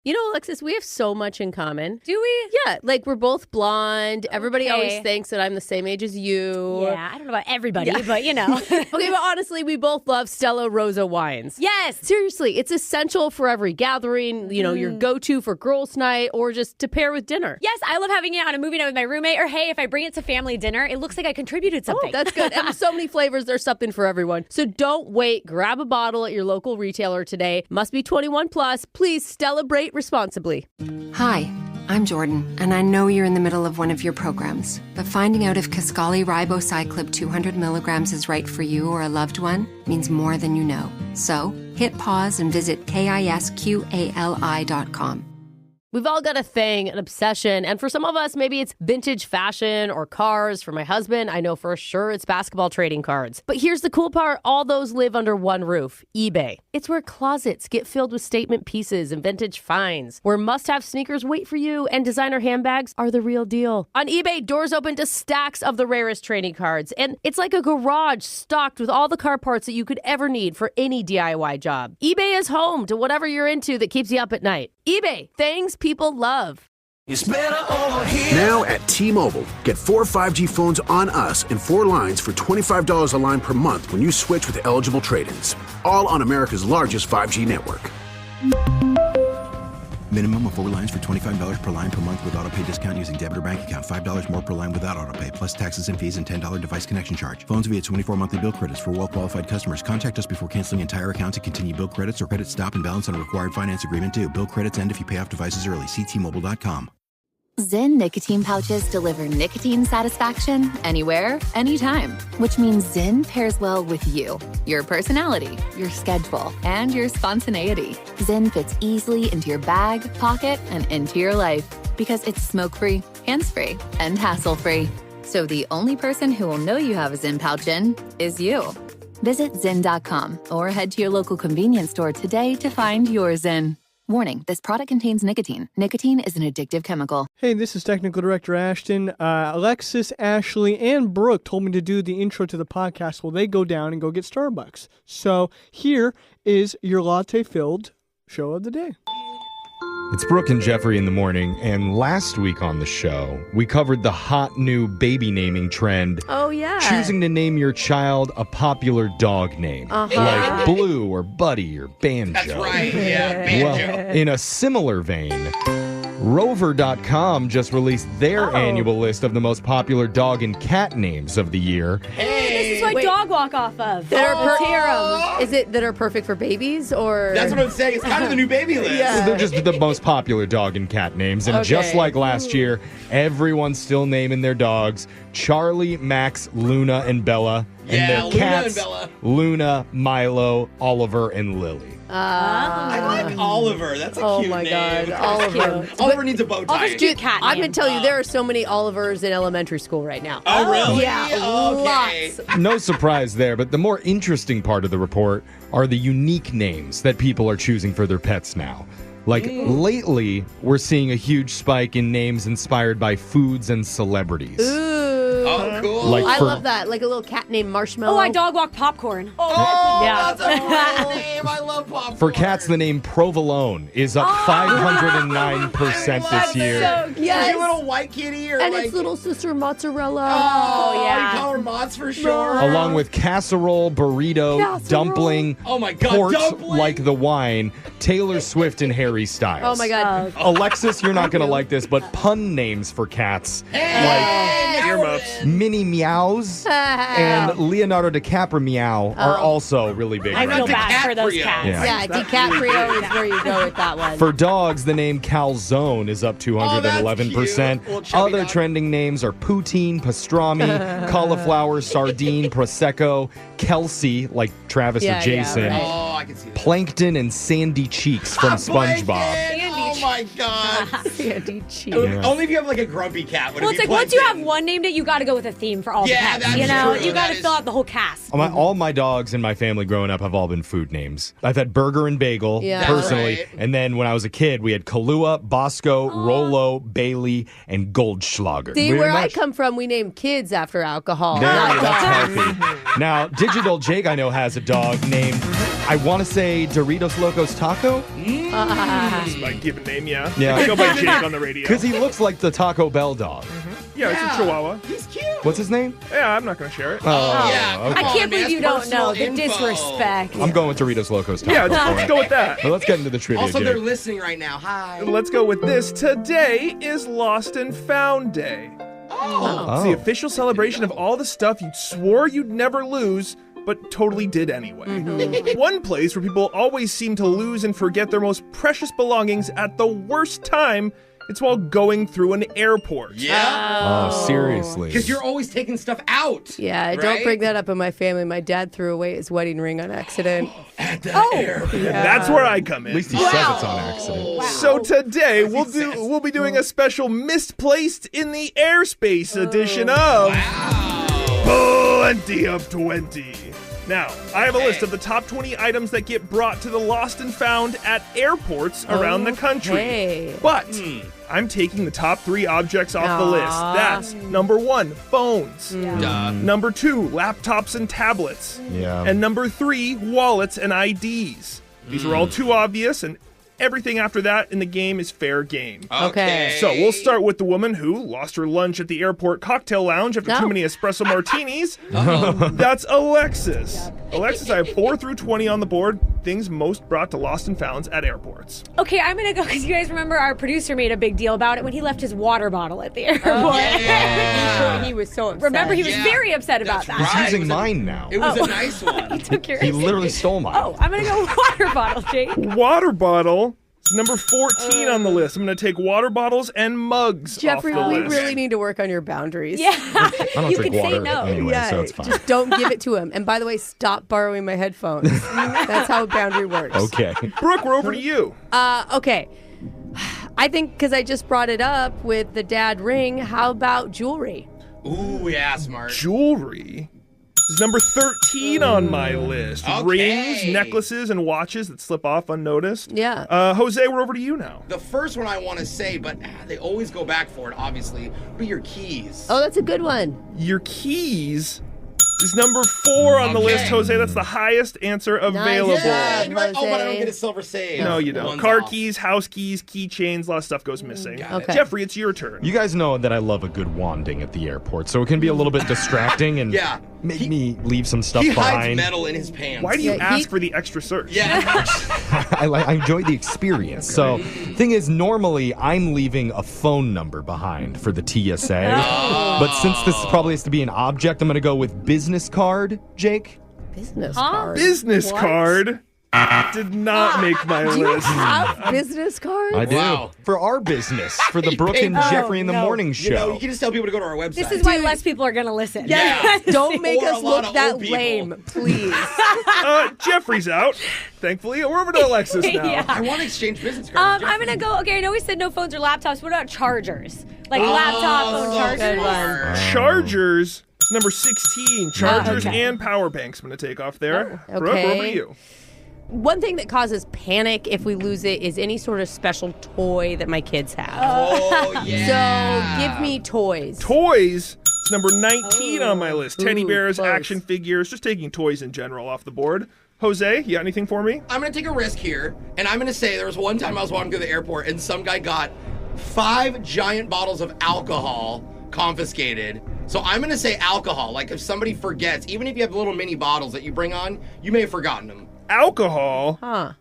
You know, Alexis, we have so much in common. Do we? Yeah, like we're both blonde. Everybody always thinks that I'm the same age as you. Yeah, I don't know about everybody, but you know. Okay, but honestly, we both love Stella Rosa wines. Yes. Seriously, it's essential for every gathering, you know, your go-to for girls' night or just to pair with dinner. Yes, I love having it on a movie night with my roommate, or hey, if I bring it to family dinner, it looks like I contributed something. Oh, that's good. And with so many flavors, there's something for everyone. So don't wait. Grab a bottle at your local retailer today. Must be 21 plus. Please celebrate responsibly. Hi, I'm Jordan, and I know you're in the middle of one of your programs, but finding out if Kisqali Ribociclib 200 milligrams is right for you or a loved one means more than you know. So hit pause and visit KISQALI.com. We've all got a thing, an obsession, and for some of us, maybe it's vintage fashion or cars. For my husband, I know for sure it's basketball trading cards. But here's the cool part, all those live under one roof, eBay. It's where closets get filled with statement pieces and vintage finds, where must-have sneakers wait for you and designer handbags are the real deal. On eBay, doors open to stacks of the rarest trading cards, and it's like a garage stocked with all the car parts that you could ever need for any DIY job. eBay is home to whatever you're into that keeps you up at night. eBay, things people love. It's better over here. Now at T-Mobile, get 4 5G phones on us and 4 lines for $25 a line per month when you switch with eligible trade-ins. All on America's largest 5G network. Minimum of 4 lines for $25 per line per month with autopay discount using debit or bank account. $5 more per line without autopay, plus taxes and fees and $10 device connection charge. Phones via 24 monthly bill credits for well-qualified customers. Contact us before canceling entire account to continue bill credits or credit stop and balance on a required finance agreement due. Bill credits end if you pay off devices early. See T-Mobile.com. Zyn nicotine pouches deliver nicotine satisfaction anywhere, anytime, which means Zyn pairs well with you, your personality, your schedule, and your spontaneity. Zyn fits easily into your bag, pocket, and into your life because it's smoke-free, hands-free, and hassle-free. So the only person who will know you have a Zyn pouch in is you. Visit Zyn.com or head to your local convenience store today to find your Zyn. Warning, this product contains nicotine. Nicotine is an addictive chemical. Hey, this is Technical Director Ashton. Alexis, Ashley, and Brooke told me to do the intro to the podcast while they go down and go get Starbucks. So here is your latte-filled show of the day. It's Brooke and Jeffrey in the morning, and last week on the show, we covered the hot new baby naming trend. Oh, yeah. Choosing to name your child a popular dog name, like Blue or Buddy or Banjo. That's right, yeah, Banjo. Well, in a similar vein, Rover.com just released their annual list of the most popular dog and cat names of the year. This is what dog walk off of. Is it that are perfect for babies, or? That's what I'm saying. It's kind of the new baby list. Yeah. They're just the most popular dog and cat names. And just like last year, everyone's still naming their dogs Charlie, Max, Luna, and Bella. And their Luna cats, and Bella. Luna, Milo, Oliver, and Lily. I like Oliver. That's a cute my name. God, Oliver. Oliver needs a bow tie. Oliver's cute cat I'm name. going to tell you, there are so many Olivers in elementary school right now. Oh, really? Yeah, Okay. lots. No surprise there, but the more interesting part of the report are the unique names that people are choosing for their pets now. Like, lately, we're seeing a huge spike in names inspired by foods and celebrities. Oh, cool. Like I for- love that. Like a little cat named Marshmallow. Oh, I dog walk popcorn. Oh, Yeah. that's a great name. I love popcorn. For cats, the name Provolone is up 509% this year. So yes. Is she a little white kitty? Or And like... its little sister Mozzarella. Oh, yeah. You call her Mott's for sure. Along with casserole, burrito, dumpling, Oh, my God. port Dumpling. like the wine, Taylor Swift and Harry Styles. Oh my God. Alexis, you're not going to like this, but pun names for cats Hey, like Minnie Meows and Leonardo DiCaprio Meow are also really big. I right feel now. bad for those DiCaprio. cats. Yeah, DiCaprio is where you go with that one. For dogs, the name Calzone is up 211%. Little chubby Other dog. trending names are poutine, pastrami, cauliflower, sardine, prosecco, Kelsey, like Travis Yeah, or Jason, yeah, right. Oh, I can see that. Plankton, and Sandy Cheeks from SpongeBob. Plankton. Oh, my God. Sandy Cheeks. Only if you have like a grumpy cat. Would Well, it it's be like once you have Plankton. one named it, you got to go with a theme for all the Yeah, pets. that's You know, true. you got That to is- fill out the whole cast. All my dogs in my family growing up have all been food names. I've had Burger and Bagel, Yeah. personally. Right. And then when I was a kid, we had Kahlua, Bosco, Rolo, Bailey, and Goldschlager. See, Very where I much- come from, we name kids after alcohol. There, Not that's dogs. healthy. Now, Digital Jake, I know, has a dog named, I want to say Doritos Locos Taco. This might give given name, yeah. Yeah. I go by Jake on the radio. Because he looks like the Taco Bell dog. Yeah, it's a Chihuahua. He's cute. What's his name? Yeah, I'm not going to share it. Yeah, okay. I can't believe man, you that's don't know. personal The info. disrespect. I'm going with Doritos Locos Taco. Yeah, let's go with that. But let's get into the trivia, Also, Jake. they're listening right now. Hi. Let's go with this. Today is Lost and Found Day. It's the official celebration of all the stuff you swore you'd never lose, but totally did anyway. One place where people always seem to lose and forget their most precious belongings at the worst time, it's while going through an airport. Yeah. Oh, seriously. Because you're always taking stuff out. Yeah, don't right? bring that up in my family. My dad threw away his wedding ring on accident. At the airport. That's where I come in. At least he says it's on accident. So today we'll be doing a special misplaced in the airspace edition of Plenty of 20. Now, I have a list of the top 20 items that get brought to the Lost and Found at airports around the country. Okay. But I'm taking the top 3 objects off the list. That's number 1, phones. Number 2, laptops and tablets. Yeah. And number 3, wallets and IDs. These are all too obvious, and everything after that in the game is fair game. Okay. So we'll start with the woman who lost her lunch at the airport cocktail lounge after too many espresso martinis. That's Alexis. Alexis, I have 4 through 20 on the board. Things most brought to Lost and Founds at airports. Okay, I'm going to go because you guys remember our producer made a big deal about it when he left his water bottle at the airport. He was so upset. Remember, he was very upset about that. He's using mine now. It was a nice one. He took yours. He literally stole mine. Oh, I'm going to go water bottle, Jake. Water bottle is number 14 on the list. I'm going to take water bottles and mugs Jeffrey, off the we list. really need to work on your boundaries. Yeah. I don't You drink can say water no. anyway, Yeah, so it's fine. just don't give it to him. And by the way, stop borrowing my headphones. That's how a boundary works. Okay. Brooke, we're over to you. Okay. I think because I just brought it up with the dad ring, how about jewelry? Ooh, yeah, smart. Jewelry is number 13 on my list. Okay. Rings, necklaces, and watches that slip off unnoticed. Yeah. Jose, we're over to you now. The first one I want to say, but they always go back for it, obviously, but your keys. Oh, that's a good one. Your keys is number 4 on the list, Jose. That's the highest answer available. Yeah. But I don't Jose. get a silver save. No, you don't. One's Car off. keys, house keys, keychains, a lot of stuff goes missing. Got it. Okay. Jeffrey, it's your turn. You guys know that I love a good wanding at the airport, so it can be a little bit distracting and Yeah. make me leave some stuff He hides behind. metal in his pants. Why do you Yeah, ask for the extra search? Yeah. I enjoy the experience. So, thing is, normally I'm leaving a phone number behind for the TSA. But since this probably has to be an object, I'm going to go with business card, Jake. Business card. Business What? card did not make my Do you list. have business cards? I do. Wow. For our business, for the Brooke and Jeffrey in the morning show. You know, you can just tell people to go to our website. This is why less people are going to listen. Yeah. Don't make Or a us lot look of that old people. lame, please. Jeffrey's out. Thankfully, we're over to Alexis now. Yeah. I want to exchange business cards. I'm going to go, okay, I know we said no phones or laptops. What about chargers? Like laptop, phone, chargers? one. Chargers is number 16. Chargers okay. and power banks I'm going to take off there. Oh, Brooke, we're over to okay. you. One thing that causes panic if we lose it is any sort of special toy that my kids have. Oh, yeah. So give me toys. Toys is number 19 on my list. Teddy Ooh, bears, close. action figures, just taking toys in general off the board. Jose, you got anything for me? I'm going to take a risk here, and I'm going to say there was one time I was walking through the airport, and some guy got 5 giant bottles of alcohol confiscated. So I'm going to say alcohol. Like if somebody forgets, even if you have little mini bottles that you bring on, you may have forgotten them. Alcohol Huh.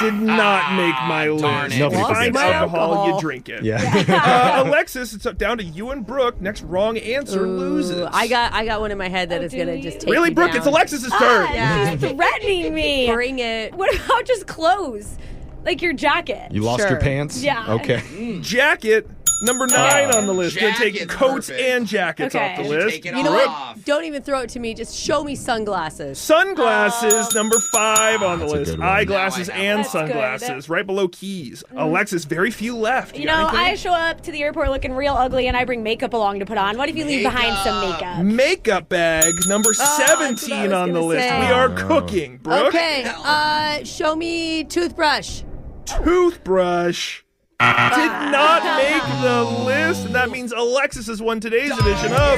did not make my darn list. it. If you Nobody find forgets alcohol, alcohol. you drink it. Yeah. Alexis, it's down to you and Brooke. Next wrong answer loses. I got one in my head that is do gonna you? just take Really, me Brooke? down. It's Alexis's turn. Yeah. She's threatening me. Bring it. What about just clothes? Like your jacket? You lost your Sure. pants? Yeah. Okay. Jacket, number 9 on the list. Gonna take Jacket's coats perfect. and jackets Okay. off the You list. take it You know off. what? Don't even throw it to me. Just show me sunglasses. Sunglasses, number 5 on the That's a list. good one. Eyeglasses Now I have and That's good. sunglasses, right below keys. Alexis, very few left. You got know, I anything? show up to the airport looking real ugly and I bring makeup along to put on. What if you leave behind some makeup? Makeup bag, number that's what I 17 was on the gonna list. say. We are cooking. Brooke, Okay. Show me toothbrush. toothbrush. Did not make the list, and that means Alexis has won today's edition of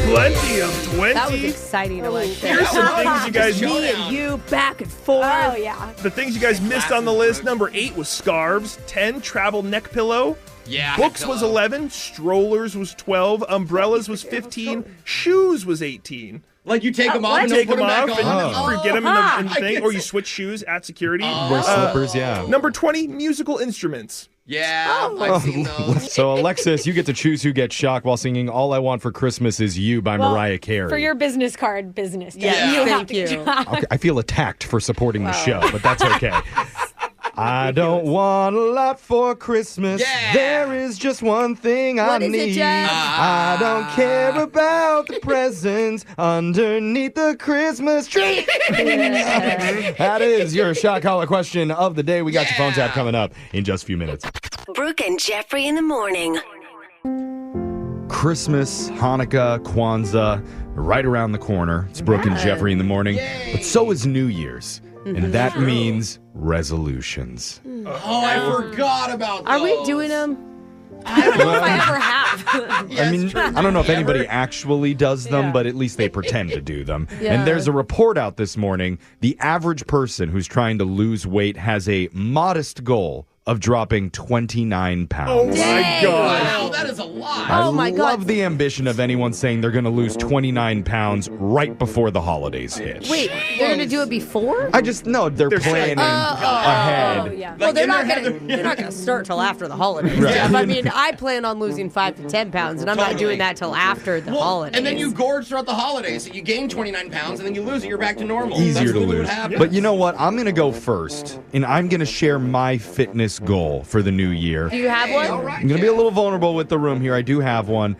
Plenty of 20. That was exciting, Alexis. Here's some things you guys Me and you back and forth. Oh, yeah. The things you guys missed on the list. Number 8 was scarves. 10, travel neck pillow. Yeah. Books was 11. Strollers was 12. Umbrellas was 15. Shoes was 18. Like you take them off and Take put them them off back on. and forget them in the I thing, get or you it. switch shoes at security. Wear slippers, yeah. Number 20, musical instruments. Yeah, I've seen those. So, Alexis, you get to choose who gets shocked while singing All I Want for Christmas Is You by Mariah Carey. For your business card, business. Yeah. You have Thank to you. get shocked. Okay, I feel attacked for supporting the show, but that's okay. I don't want a lot for Christmas. Yeah. There is just one thing I What is it, need. Jeff? I don't care about the presents underneath the Christmas tree. That is your Shot Collar question of the day. We got your phone tap coming up in just a few minutes. Brooke and Jeffrey in the morning. Christmas, Hanukkah, Kwanzaa, right around the corner. It's Brooke and Jeffrey in the morning. But so is New Year's. And that means resolutions. Oh, I forgot about those. Are we doing them? I don't know if I ever have. I mean, I don't know if anybody actually does them, but at least they pretend to do them. Yeah. And there's a report out this morning. The average person who's trying to lose weight has a modest goal of dropping 29 pounds. Oh my gosh. Wow, that is a lot. I Oh my love God. the ambition of anyone saying they're going to lose 29 pounds right before the holidays hit. Wait, they're going to do it before? I just know they're planning ahead. Oh, yeah. Well, they're in not their going to. They're not going to start till after the holidays. Right. Jeff. I mean, I plan on losing 5 to 10 pounds, and I'm not Totally. doing that till after the holidays. And then you gorge throughout the holidays. So you gain 29 pounds, and then you lose it. You're back to normal. Easier That's to really lose. what happens. But you know what? I'm going to go first, and I'm going to share my fitness goal for the new year. Do you have one? All right, I'm going to be a little vulnerable with the room here. I do have one.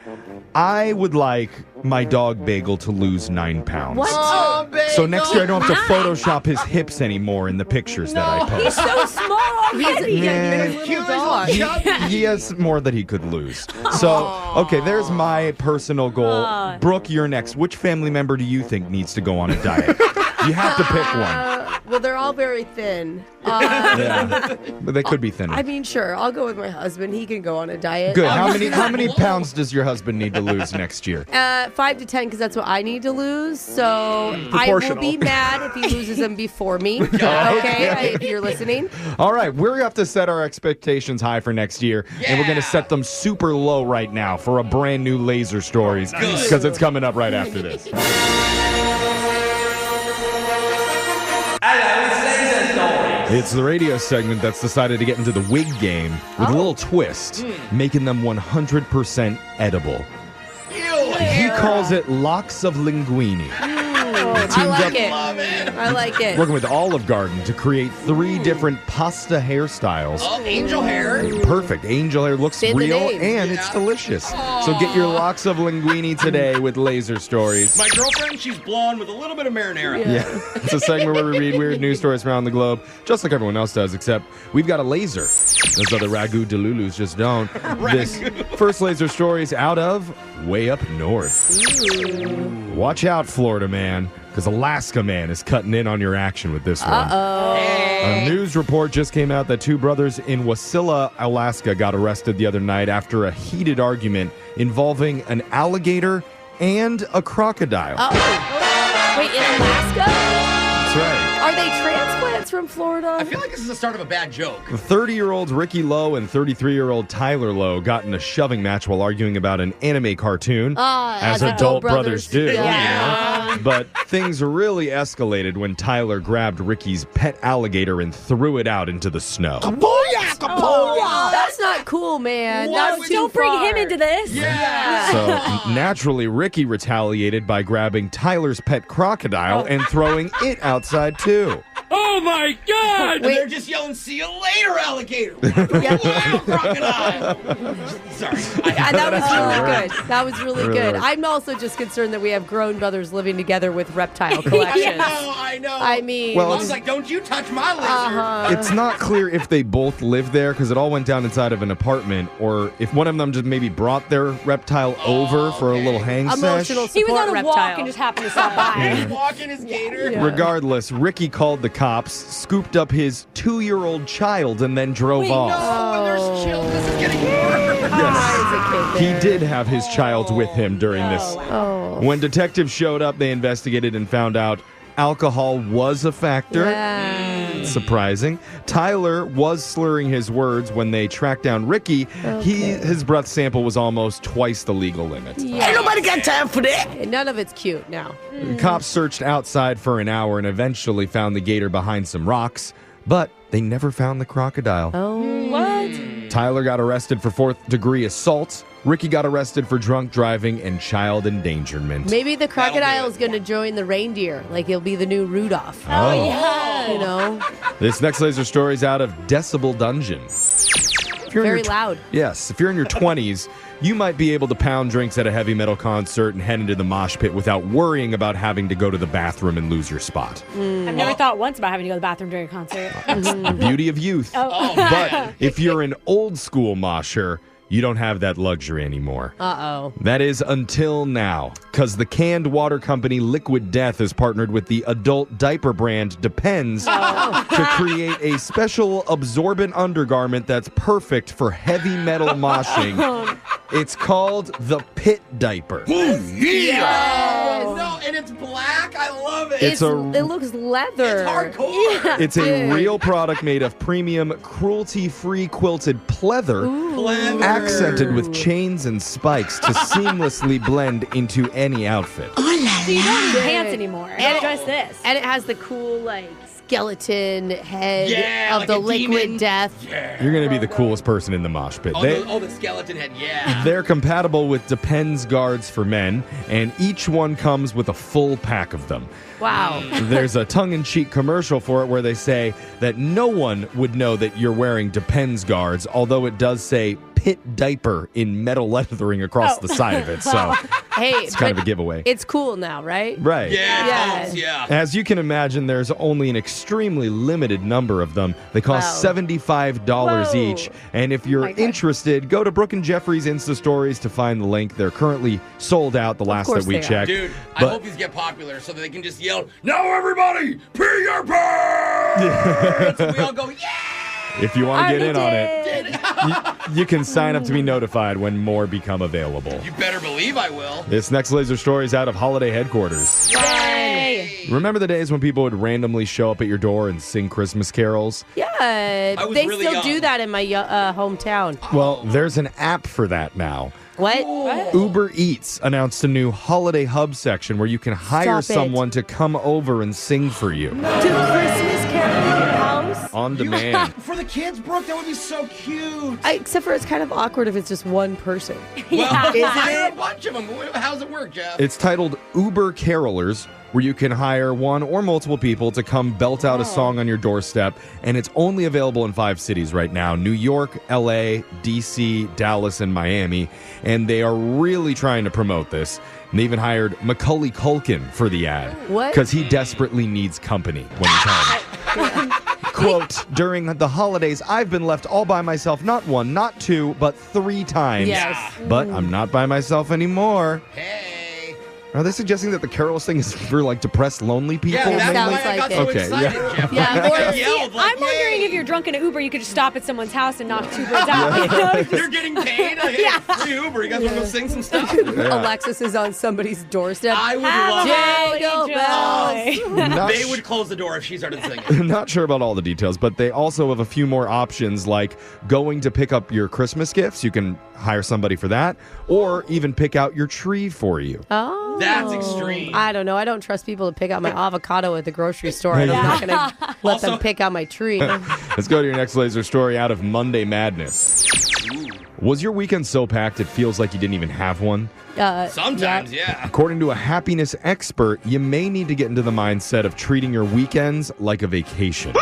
I would like my dog Bagel to lose 9 pounds. What? Oh, So next year I don't have to Photoshop his hips anymore in the pictures that I post. So small. He's Yeah. a little dog. He has more that he could lose. So, okay, there's my personal goal. Brooke, you're next. Which family member do you think needs to go on a diet? You have to pick one. Well, they're all very thin. Yeah. But they could be thinner. I mean, sure, I'll go with my husband. He can go on a diet. Good. How many pounds does your husband need to lose next year? 5 to 10, because that's what I need to lose. So I will Proportional. be mad if he loses them before me. Okay, if you're listening. All right, we're going to have to set our expectations high for next year, and we're going to set them super low right now for a brand new Laser Stories, because it's coming up right after this. It's the radio segment that's decided to get into the wig game with a little twist, making them 100% edible. He calls it locks of linguine. I like it. Love it. I like it. Working with Olive Garden to create 3 different pasta hairstyles. Oh, angel hair. Perfect. Angel hair looks In the real name. and it's delicious. So get your locks of linguine today with Laser Stories. My girlfriend, she's blonde with a little bit of marinara. Yeah, it's a segment where we read weird news stories around the globe, just like everyone else does, except we've got a laser. Those other ragu delulus just don't. This first laser story is out of way up north. Watch out, Florida man, because Alaska man is cutting in on your action with this one. A news report just came out that 2 brothers in Wasilla, Alaska got arrested the other night after a heated argument involving an alligator and a crocodile. Wait, in Alaska? That's right. Are they transplants from Florida? I feel like this is the start of a bad joke. 30-year-old Ricky Lowe and 33-year-old Tyler Lowe got in a shoving match while arguing about an anime cartoon, as adult brothers do. Yeah. You know? But things really escalated when Tyler grabbed Ricky's pet alligator and threw it out into the snow. That's not cool, man. That's too Don't bring far. him into this. So naturally, Ricky retaliated by grabbing Tyler's pet crocodile and throwing it outside too. And they're just yelling, "See you later, alligator!" Wow, crocodile. Sorry. That was really good. That was really Really good. was. I'm also just concerned that we have grown brothers living together with reptile collections. I know. I mean, Well, I was like, "Don't you touch my laser!" It's not clear if they both live there because it all went down inside of an apartment, or if one of them just maybe brought their reptile over for a little hang emotional sesh. He was support on a reptile. walk and just happened to stop by. He's walking his gator. Regardless, Ricky called the cops. cops scooped up his 2-year-old child and then drove off. No, there's children. This is getting worse. Yes. He did have his child with him during this. When detectives showed up, they investigated and found out alcohol was a factor. Surprising. Tyler was slurring his words when they tracked down Ricky. His breath sample was almost twice the legal limit. Ain't nobody got time for that. None of it's cute now. The cops searched outside for an hour and eventually found the gator behind some rocks, but they never found the crocodile. What? Tyler got arrested for 4th-degree assault. Ricky got arrested for drunk driving and child endangerment. Maybe the crocodile is going to join the reindeer. Like, he'll be the new Rudolph. Oh, yeah. You know? This next laser story is out of Decibel Dungeon. Very loud. Yes. If you're in your 20s, you might be able to pound drinks at a heavy metal concert and head into the mosh pit without worrying about having to go to the bathroom and lose your spot. I've never thought once about having to go to the bathroom during a concert. It's the beauty of youth. But if you're an old school mosher, you don't have that luxury anymore. That is until now, because the canned water company Liquid Death has partnered with the adult diaper brand Depends to create a special absorbent undergarment that's perfect for heavy metal moshing. It's called the Pit Diaper. Yes. No, and it's black. I love it. It looks leather. It's hardcore. Yeah, It's a real product made of premium, cruelty-free quilted pleather, accented with chains and spikes to seamlessly blend into any outfit. So you don't need pants anymore. And Just this. And it has the cool, like, skeleton head Yeah, of like the a Liquid demon. Death. You're going to be the coolest person in the mosh pit. The skeleton head, yeah. They're compatible with Depends guards for men, and each one comes with a full pack of them. Wow. There's a tongue-in-cheek commercial for it where they say that no one would know that you're wearing Depends guards, although it does say Pit Diaper in metal lettering across the side of it. So Hey, it's kind of a giveaway. It's cool now, right? Right. Yeah. As you can imagine, there's only an extremely limited number of them. They cost $75 each. And if you're interested, go to Brooke and Jeffrey's Insta stories to find the link. They're currently sold out the last that we checked. Dude, I hope these get popular so that they can just yell, "Now everybody, pee your pants!" We all go, yeah! If you want to get in on it, you can sign up to be notified when more become available. You better believe I will. This next laser story is out of Holiday Headquarters. Yay! Remember the days when people would randomly show up at your door and sing Christmas carols? Yeah, was they really still young. do that in my hometown. Well, there's an app for that now. What? Uber Eats announced a new holiday hub section where you can hire Stop it. someone to come over and sing for you Do Christmas carol in your house? on demand. For the kids, Brooke, that would be so cute. Except for it's kind of awkward if it's just one person. Well, hire it? a bunch of them. How does it work, Jeff? It's titled Uber Carolers, where you can hire one or multiple people to come belt out a song on your doorstep, and it's only available in 5 cities right now: New York, LA, DC, Dallas, and Miami. And they are really trying to promote this. And they even hired Macaulay Culkin for the ad. What? Because he desperately needs company when he's home. Quote, during the holidays, I've been left all by myself, not 1, not 2, but 3 times. Yes. But I'm not by myself anymore. Hey. Are they suggesting that the carols thing is for, like, depressed, lonely people? Yeah, that's Sounds why I got like so it. Okay, excited, yeah. Jeff. Yeah, I or- yelled like, I'm wondering "Yay!" if you're drunk in an Uber, you could just stop at someone's house and knock 2 birds out. You're getting paid? Free Uber. You guys want to go sing some stuff? Alexis is on somebody's doorstep. I would love it. Jingle bells. Not They would close the door if she started singing. Not sure about all the details, but they also have a few more options, like going to pick up your Christmas gifts. You can hire somebody for that, or even pick out your tree for you. Oh. That's extreme. I don't know. I don't trust people to pick out my avocado at the grocery store, and I'm not going to let them pick out my tree. Let's go to your next laser story out of Monday Madness. Was your weekend so packed it feels like you didn't even have one? Sometimes, yeah. According to a happiness expert, you may need to get into the mindset of treating your weekends like a vacation.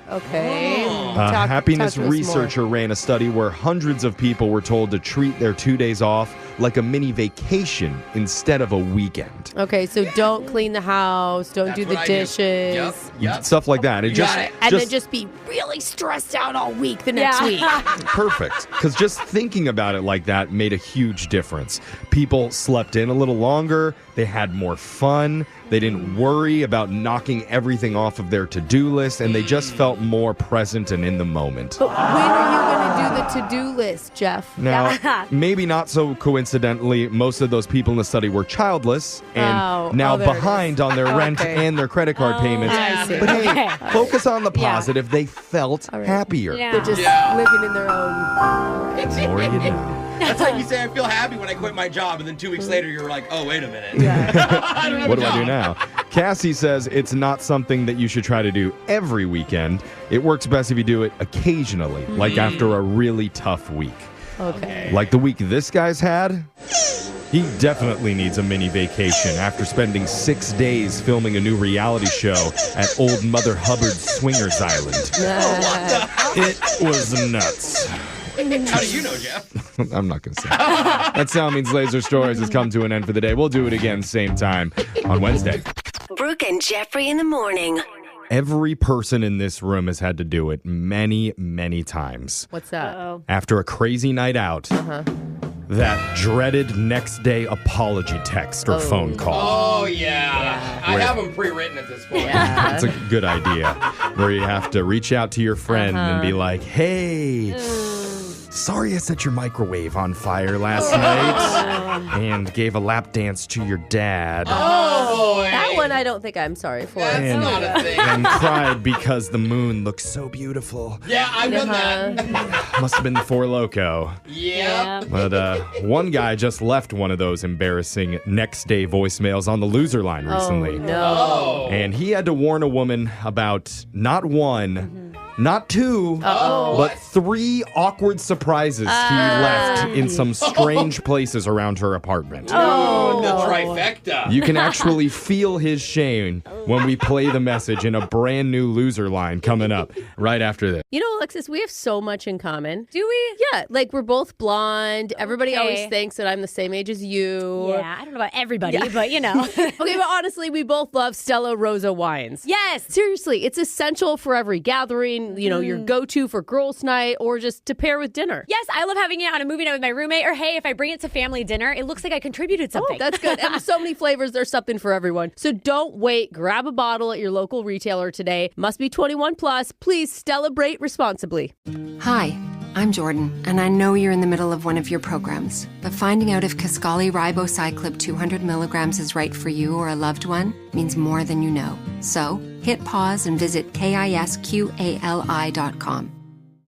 Okay. A happiness talk to us researcher ran a study where hundreds of people were told to treat their 2 days off like a mini vacation instead of a weekend. more. Okay, so don't clean the house, don't do the what I do. dishes. Yep. Stuff like that. It You just, got it. And then just be really stressed out all week the next week. perfect. Because just thinking about it like that made a huge difference. People slept in a little longer. They had more fun. They didn't worry about knocking everything off of their to-do list, and they just felt more present and in the moment. But when are you going to do the to-do list, Jeff? Now, maybe not so coincidentally, most of those people in the study were childless and now behind on their rent and their credit card payments. I see. But hey, focus on the positive. They felt happier. Yeah. They're just living in their own. The more you know. That's like you say, I feel happy when I quit my job, and then 2 weeks later, you're like, oh, wait a minute. I don't have What a do I do job. now? Cassie says it's not something that you should try to do every weekend. It works best if you do it occasionally, like after a really tough week. Okay. Like the week this guy's had. He definitely needs a mini vacation after spending 6 days filming a new reality show at Old Mother Hubbard's Swingers Island. It was nuts. How do you know, Jeff? I'm not going to say. That sound means Laser Stories has come to an end for the day. We'll do it again same time on Wednesday. Brooke and Jeffrey in the morning. Every person in this room has had to do it many, many times. What's that? After a crazy night out, that dreaded next day apology text or phone call. Oh, yeah. I have them pre-written at this point. That's a good idea. Where you have to reach out to your friend and be like, hey, sorry I set your microwave on fire last night and gave a lap dance to your dad. Oh, boy. That one I don't think I'm sorry for. That's not a thing. And cried because the moon looked so beautiful. Yeah, I've done that. Must have been the Four Loko. Yeah. But one guy just left one of those embarrassing next day voicemails on the loser line recently. No. And he had to warn a woman about not one, not two, but 3 awkward surprises he left in some strange places around her apartment. Oh, the trifecta. You can actually feel his shame when we play the message in a brand new loser line coming up right after this. You know, Alexis, we have so much in common. Do we? Yeah, like we're both blonde. Everybody Okay. always thinks that I'm the same age as you. Yeah, I don't know about everybody, but you know. Okay, but honestly, we both love Stella Rosa wines. Yes. Seriously, it's essential for every gathering, you know, your go-to for girls' night or just to pair with dinner. Yes, I love having it on a movie night with my roommate. Or hey, if I bring it to family dinner, it looks like I contributed something. Oh, that's good. And with so many flavors, there's something for everyone. So don't wait. Grab a bottle at your local retailer today. Must be 21 plus. Please celebrate responsibly. Hi, I'm Jordan, and I know you're in the middle of one of your programs, but finding out if Kisqali Ribociclib 200 milligrams is right for you or a loved one means more than you know. So hit pause and visit KISQALI.com.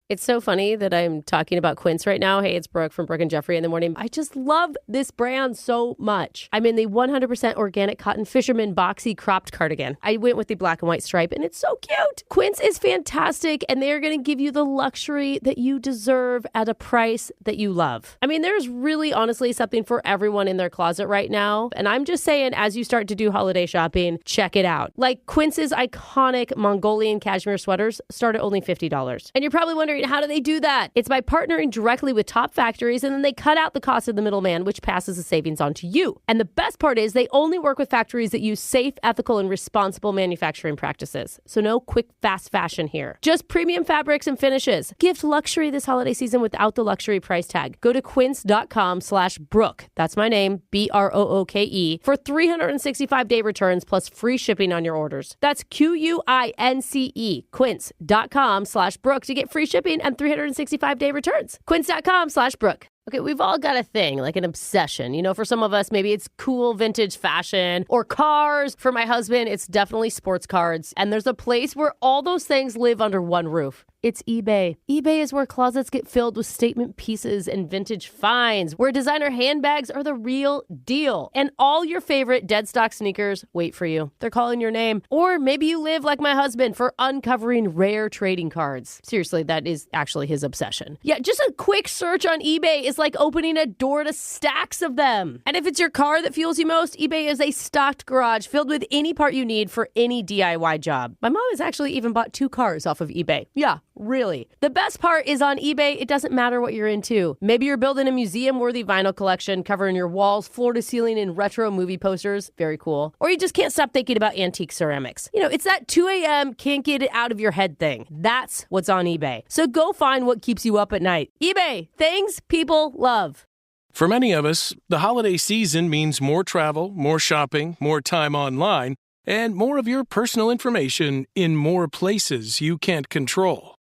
It's so funny that I'm talking about Quince right now. Hey, it's Brooke from Brooke and Jeffrey in the morning. I just love this brand so much. I'm in the 100% organic cotton fisherman boxy cropped cardigan. I went with the black and white stripe, and it's so cute. Quince is fantastic, and they're going to give you the luxury that you deserve at a price that you love. I mean, there's really honestly something for everyone in their closet right now. And I'm just saying, as you start to do holiday shopping, check it out. Like Quince's iconic Mongolian cashmere sweaters start at only $50. And you're probably wondering, how do they do that? It's by partnering directly with top factories, and then they cut out the cost of the middleman, which passes the savings on to you. And the best part is they only work with factories that use safe, ethical, and responsible manufacturing practices. So no quick, fast fashion here. Just premium fabrics and finishes. Gift luxury this holiday season without the luxury price tag. Go to quince.com/Brooke. That's my name, BROOKE, for 365-day returns plus free shipping on your orders. That's QUINCE, quince.com/Brooke to get free shipping and 365-day returns. Quince.com/Brooke. Okay, we've all got a thing, like an obsession. You know, for some of us, maybe it's cool vintage fashion or cars. For my husband, it's definitely sports cards. And there's a place where all those things live under one roof. It's eBay. eBay is where closets get filled with statement pieces and vintage finds, where designer handbags are the real deal. And all your favorite dead stock sneakers wait for you. They're calling your name. Or maybe you live like my husband for uncovering rare trading cards. Seriously, that is actually his obsession. Yeah, just a quick search on eBay is like opening a door to stacks of them. And if it's your car that fuels you most, eBay is a stocked garage filled with any part you need for any DIY job. My mom has actually even bought 2 cars off of eBay. Yeah. Really. The best part is on eBay, it doesn't matter what you're into. Maybe you're building a museum-worthy vinyl collection covering your walls, floor to ceiling in retro movie posters. Very cool. Or you just can't stop thinking about antique ceramics. You know, it's that 2 a.m. can't get it out of your head thing. That's what's on eBay. So go find what keeps you up at night. eBay. Things people love. For many of us, the holiday season means more travel, more shopping, more time online, and more of your personal information in more places you can't control.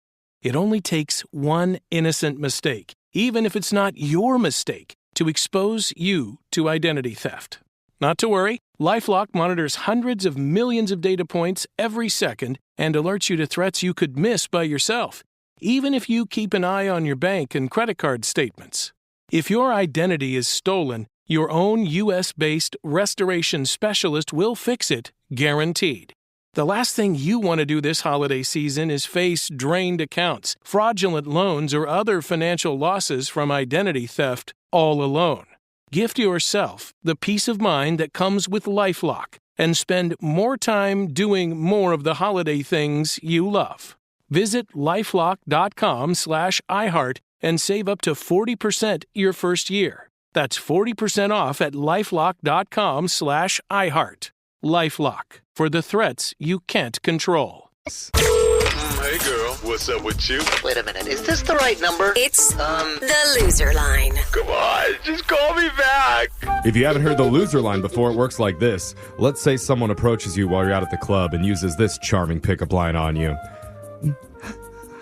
It only takes one innocent mistake, even if it's not your mistake, to expose you to identity theft. Not to worry, LifeLock monitors hundreds of millions of data points every second and alerts you to threats you could miss by yourself, even if you keep an eye on your bank and credit card statements. If your identity is stolen, your own U.S.-based restoration specialist will fix it, guaranteed. The last thing you want to do this holiday season is face drained accounts, fraudulent loans, or other financial losses from identity theft all alone. Gift yourself the peace of mind that comes with LifeLock and spend more time doing more of the holiday things you love. Visit lifelock.com/iHeart and save up to 40% your first year. That's 40% off at lifelock.com/iHeart. LifeLock, for the threats you can't control. Hey girl, what's up with you? Wait a minute, is this the right number? It's the loser line. Come on, just call me back. If you haven't heard the loser line before, it works like this. Let's say someone approaches you while you're out at the club and uses this charming pickup line on you.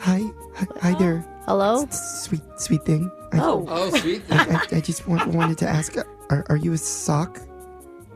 Hi there. Hello? Sweet thing. Sweet. I just wanted to ask, are you a sock?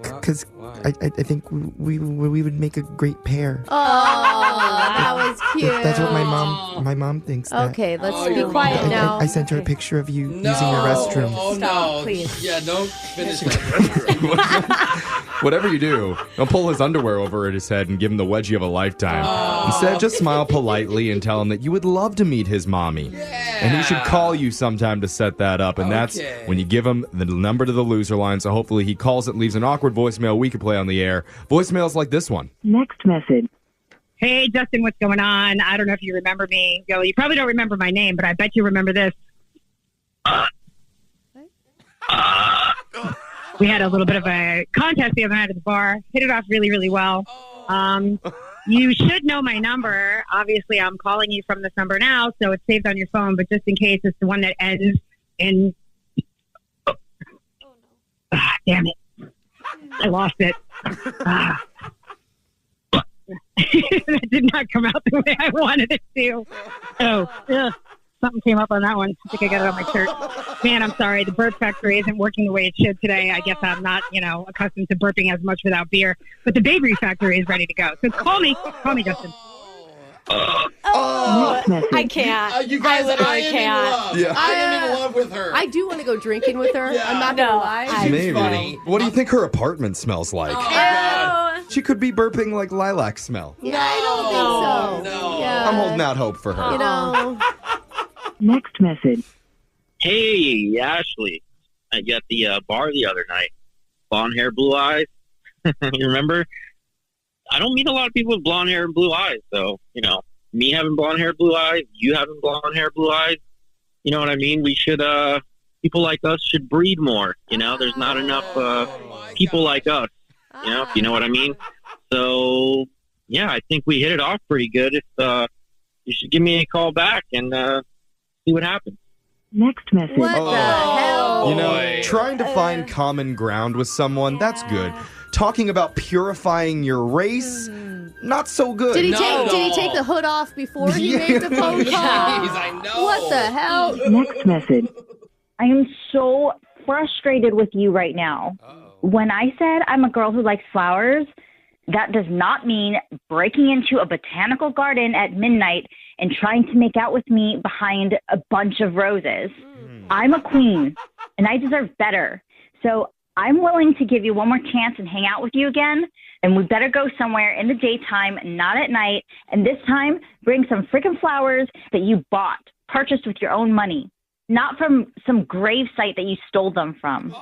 Because I think we would make a great pair. Oh, that was cute. That's what my mom thinks. Okay, let's be quiet now. I sent her a picture of you using your restroom. Oh, Stop, no. please. Yeah, don't finish that. Whatever you do, don't pull his underwear over at his head and give him the wedgie of a lifetime. Instead, just smile politely and tell him that you would love to meet his mommy. And he should call you sometime to set that up. And that's when you give him the number to the loser line. So hopefully he calls it, leaves an awkward voicemail we could play on the air. Voicemails like this one. Next message. Hey, Justin, what's going on? I don't know if you remember me. You probably don't remember my name, but I bet you remember this. We had a little bit of a contest the other night at the bar. Hit it off really, really well. You should know my number. Obviously, I'm calling you from this number now, so it's saved on your phone. But just in case, it's the one that ends in... damn it. I lost it. That did not come out the way I wanted it to. Something came up on that one. I think I got it on my shirt. Man, I'm sorry. The burp factory isn't working the way it should today. I guess I'm not, accustomed to burping as much without beer. But the bakery factory is ready to go. So call me, Justin. I can't. You guys, I literally I am can't. in love. Yeah. I am in love with her. I do want to go drinking with her. Yeah. I'm not going to lie. Maybe. funny. What do you think her apartment smells like? She could be burping like lilac smell. Yeah, I don't think so. No. Yeah. I'm holding out hope for her. Next message. Hey, Ashley. I got the bar the other night. Blonde hair, blue eyes. You remember? I don't meet a lot of people with blonde hair and blue eyes. So, me having blonde hair, blue eyes, you having blonde hair, blue eyes. You know what I mean? We should, people like us should breed more. There's not enough people like us. If you know what I mean? So, yeah, I think we hit it off pretty good. If you should give me a call back and see what happens. Next message. What the hell? Trying to find common ground with someone, that's good. Talking about purifying your race, not so good. Did he take the hood off before he made the phone call? I know. What the hell? Next message. I am so frustrated with you right now. When I said I'm a girl who likes flowers, that does not mean breaking into a botanical garden at midnight and trying to make out with me behind a bunch of roses. I'm a queen, and I deserve better. So I'm willing to give you one more chance and hang out with you again, and we better go somewhere in the daytime, not at night, and this time bring some freaking flowers that you purchased with your own money, not from some grave site that you stole them from.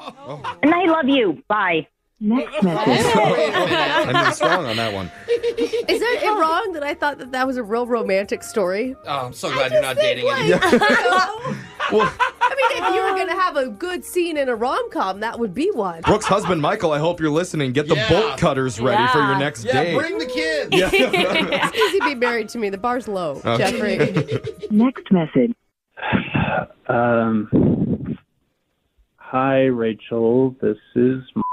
And I love you. Bye. Next message. I'm strong on that one. Is it wrong that I thought that was a real romantic story? Oh, I'm so glad you're not dating anymore. I mean, if you were going to have a good scene in a rom-com, that would be one. Brooke's husband, Michael, I hope you're listening. Get the bolt cutters ready for your next date. Bring the kids. It's easy to be married to me. The bar's low, Jeffrey. Next message. Hi, Rachel. This is Mark.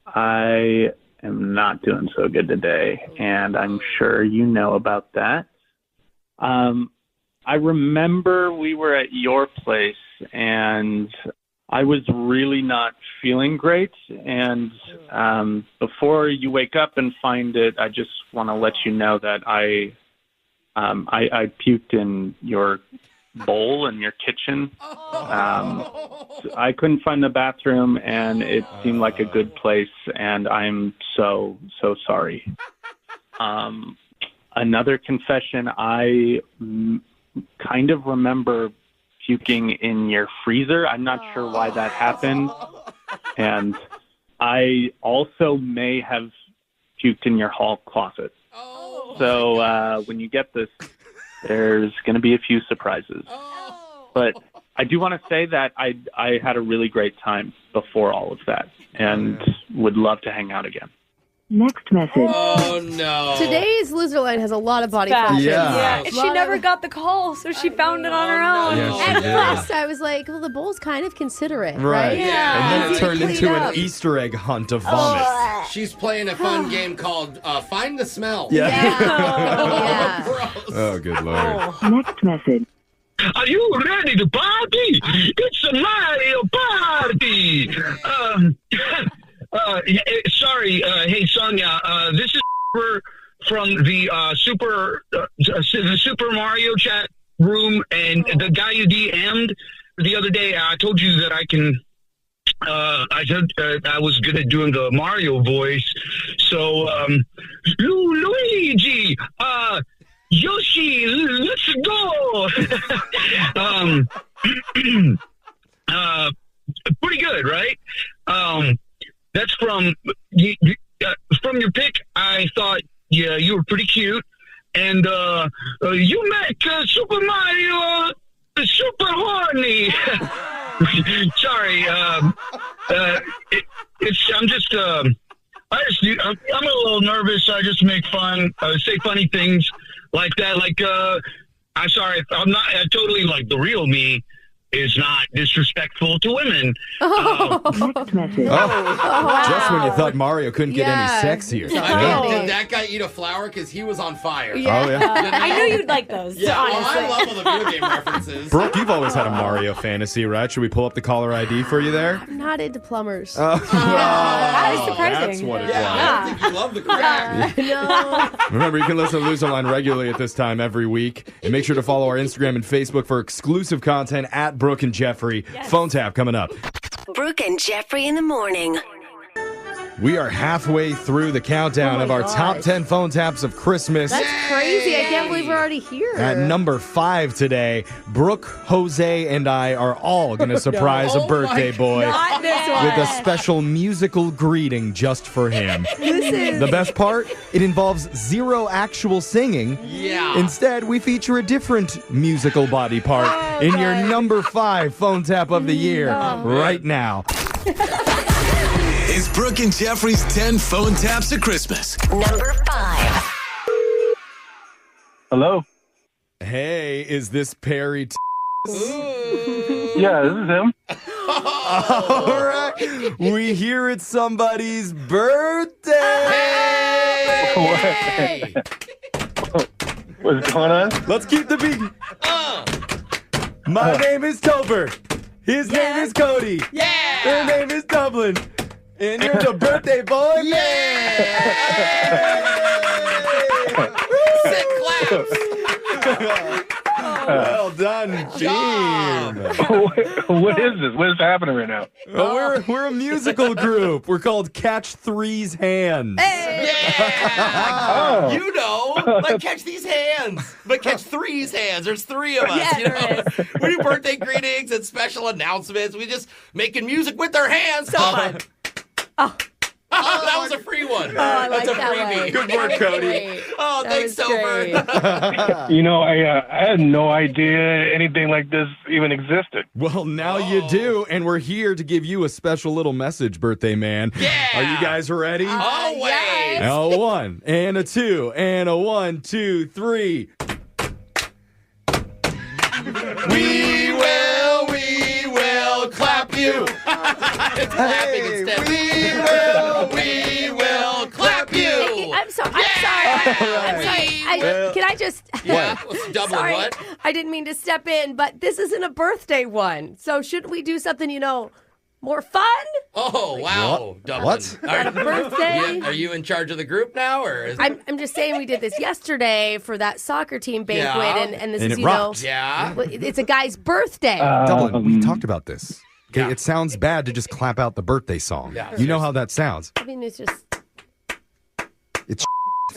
I am not doing so good today, and I'm sure you know about that. I remember we were at your place, and I was really not feeling great. And before you wake up and find it, I just want to let you know that I puked in your bowl in your kitchen. I couldn't find the bathroom, and it seemed like a good place, and I'm so sorry. Another confession, I kind of remember puking in your freezer. I'm not sure why that happened. And I also may have puked in your hall closet. So when you get this, there's going to be a few surprises. But I do want to say that I had a really great time before all of that and would love to hang out again. Next message. Oh, no. Today's loser line has a lot of body functions. Yeah. And she never got the call, so she found it on her own. At first, I was like, well, the bowl's kind of considerate, right? Yeah. And then it turned into an up. Easter egg hunt of vomit. She's playing a fun game called Find the Smell. Yeah. Gross. Oh, good Lord. Next message. Are you ready to party? It's a Mario party. Sorry, hey Sonia, this is from the Super Mario chat room, and the guy you DM'd the other day. I told you that I can. I said I was good at doing the Mario voice. So, Luigi, Yoshi, let's go. Pretty good, right? That's from your pic. I thought, yeah, you were pretty cute, and you make Super Mario super horny. Sorry, I'm a little nervous. I just make fun, say funny things like that. Like, I'm sorry, I'm not totally like the real me. Is not disrespectful to women. Next message. Just when you thought Mario couldn't get any sexier. I mean, did that guy eat a flower? Because he was on fire. Yeah. Oh, yeah. I knew you'd like those. Yeah, honestly. I love all the video game references. Brooke, you've always had a Mario fantasy, right? Should we pull up the caller ID for you there? I'm not into plumbers. That is surprising. That's what it's I don't think you love the crack. No. Remember, you can listen to Loser Line regularly at this time every week. And make sure to follow our Instagram and Facebook for exclusive content at Brooke and Jeffrey. Yes. Phone tap coming up. Brooke and Jeffrey in the morning. We are halfway through the countdown of our top 10 phone taps of Christmas. That's crazy. I can't believe we're already here. At number 5 today, Brooke, Jose, and I are all going to surprise a birthday boy Not this one. with a special musical greeting just for him. The best part? It involves zero actual singing. Yeah. Instead, we feature a different musical body part in your number 5 phone tap of the year right now. It's Brooke and Jeffrey's 10 phone taps of Christmas. Number 5. Hello? Hey, is this Perry? Yeah, this is him. All right. We hear it's somebody's birthday. Hey! What's going on? Let's keep the beat. My name is Tober. His name is Cody. Yeah! Their name is Dublin. And you're the birthday boy, man. Sick claps! Well done, team. What is this? What is happening right now? Well, we're a musical group. We're called Catch Three's Hands. Yeah! You know, like catch these hands, but catch three's hands. There's 3 of us. Yeah, you there know? We do birthday greetings and special announcements. We just making music with our hands. Come on. Oh, that was a free one. I like That's a that freebie. one. Good work, Cody. Great. Oh, That thanks, was great. Tober. You know, I had no idea anything like this even existed. Well, now you do, and we're here to give you a special little message, birthday man. Yeah. Are you guys ready? Always. A 1 and a 2 and a 1, 2, 3. We will It's clapping instead. We will clap you. Hey, I'm sorry. Can I just... Yeah, what's Dublin, Sorry, what? I didn't mean to step in, but this isn't a birthday one. So shouldn't we do something, more fun? Oh, wow. Dublin. What? At a birthday? Are you in charge of the group now? Or is I'm just saying we did this yesterday for that soccer team banquet, and this And is, it rocked. Yeah. it's a guy's birthday. Dublin, we talked about this. Okay, it sounds bad to just clap out the birthday song. Yeah, you know how that sounds. I mean, it's just... It's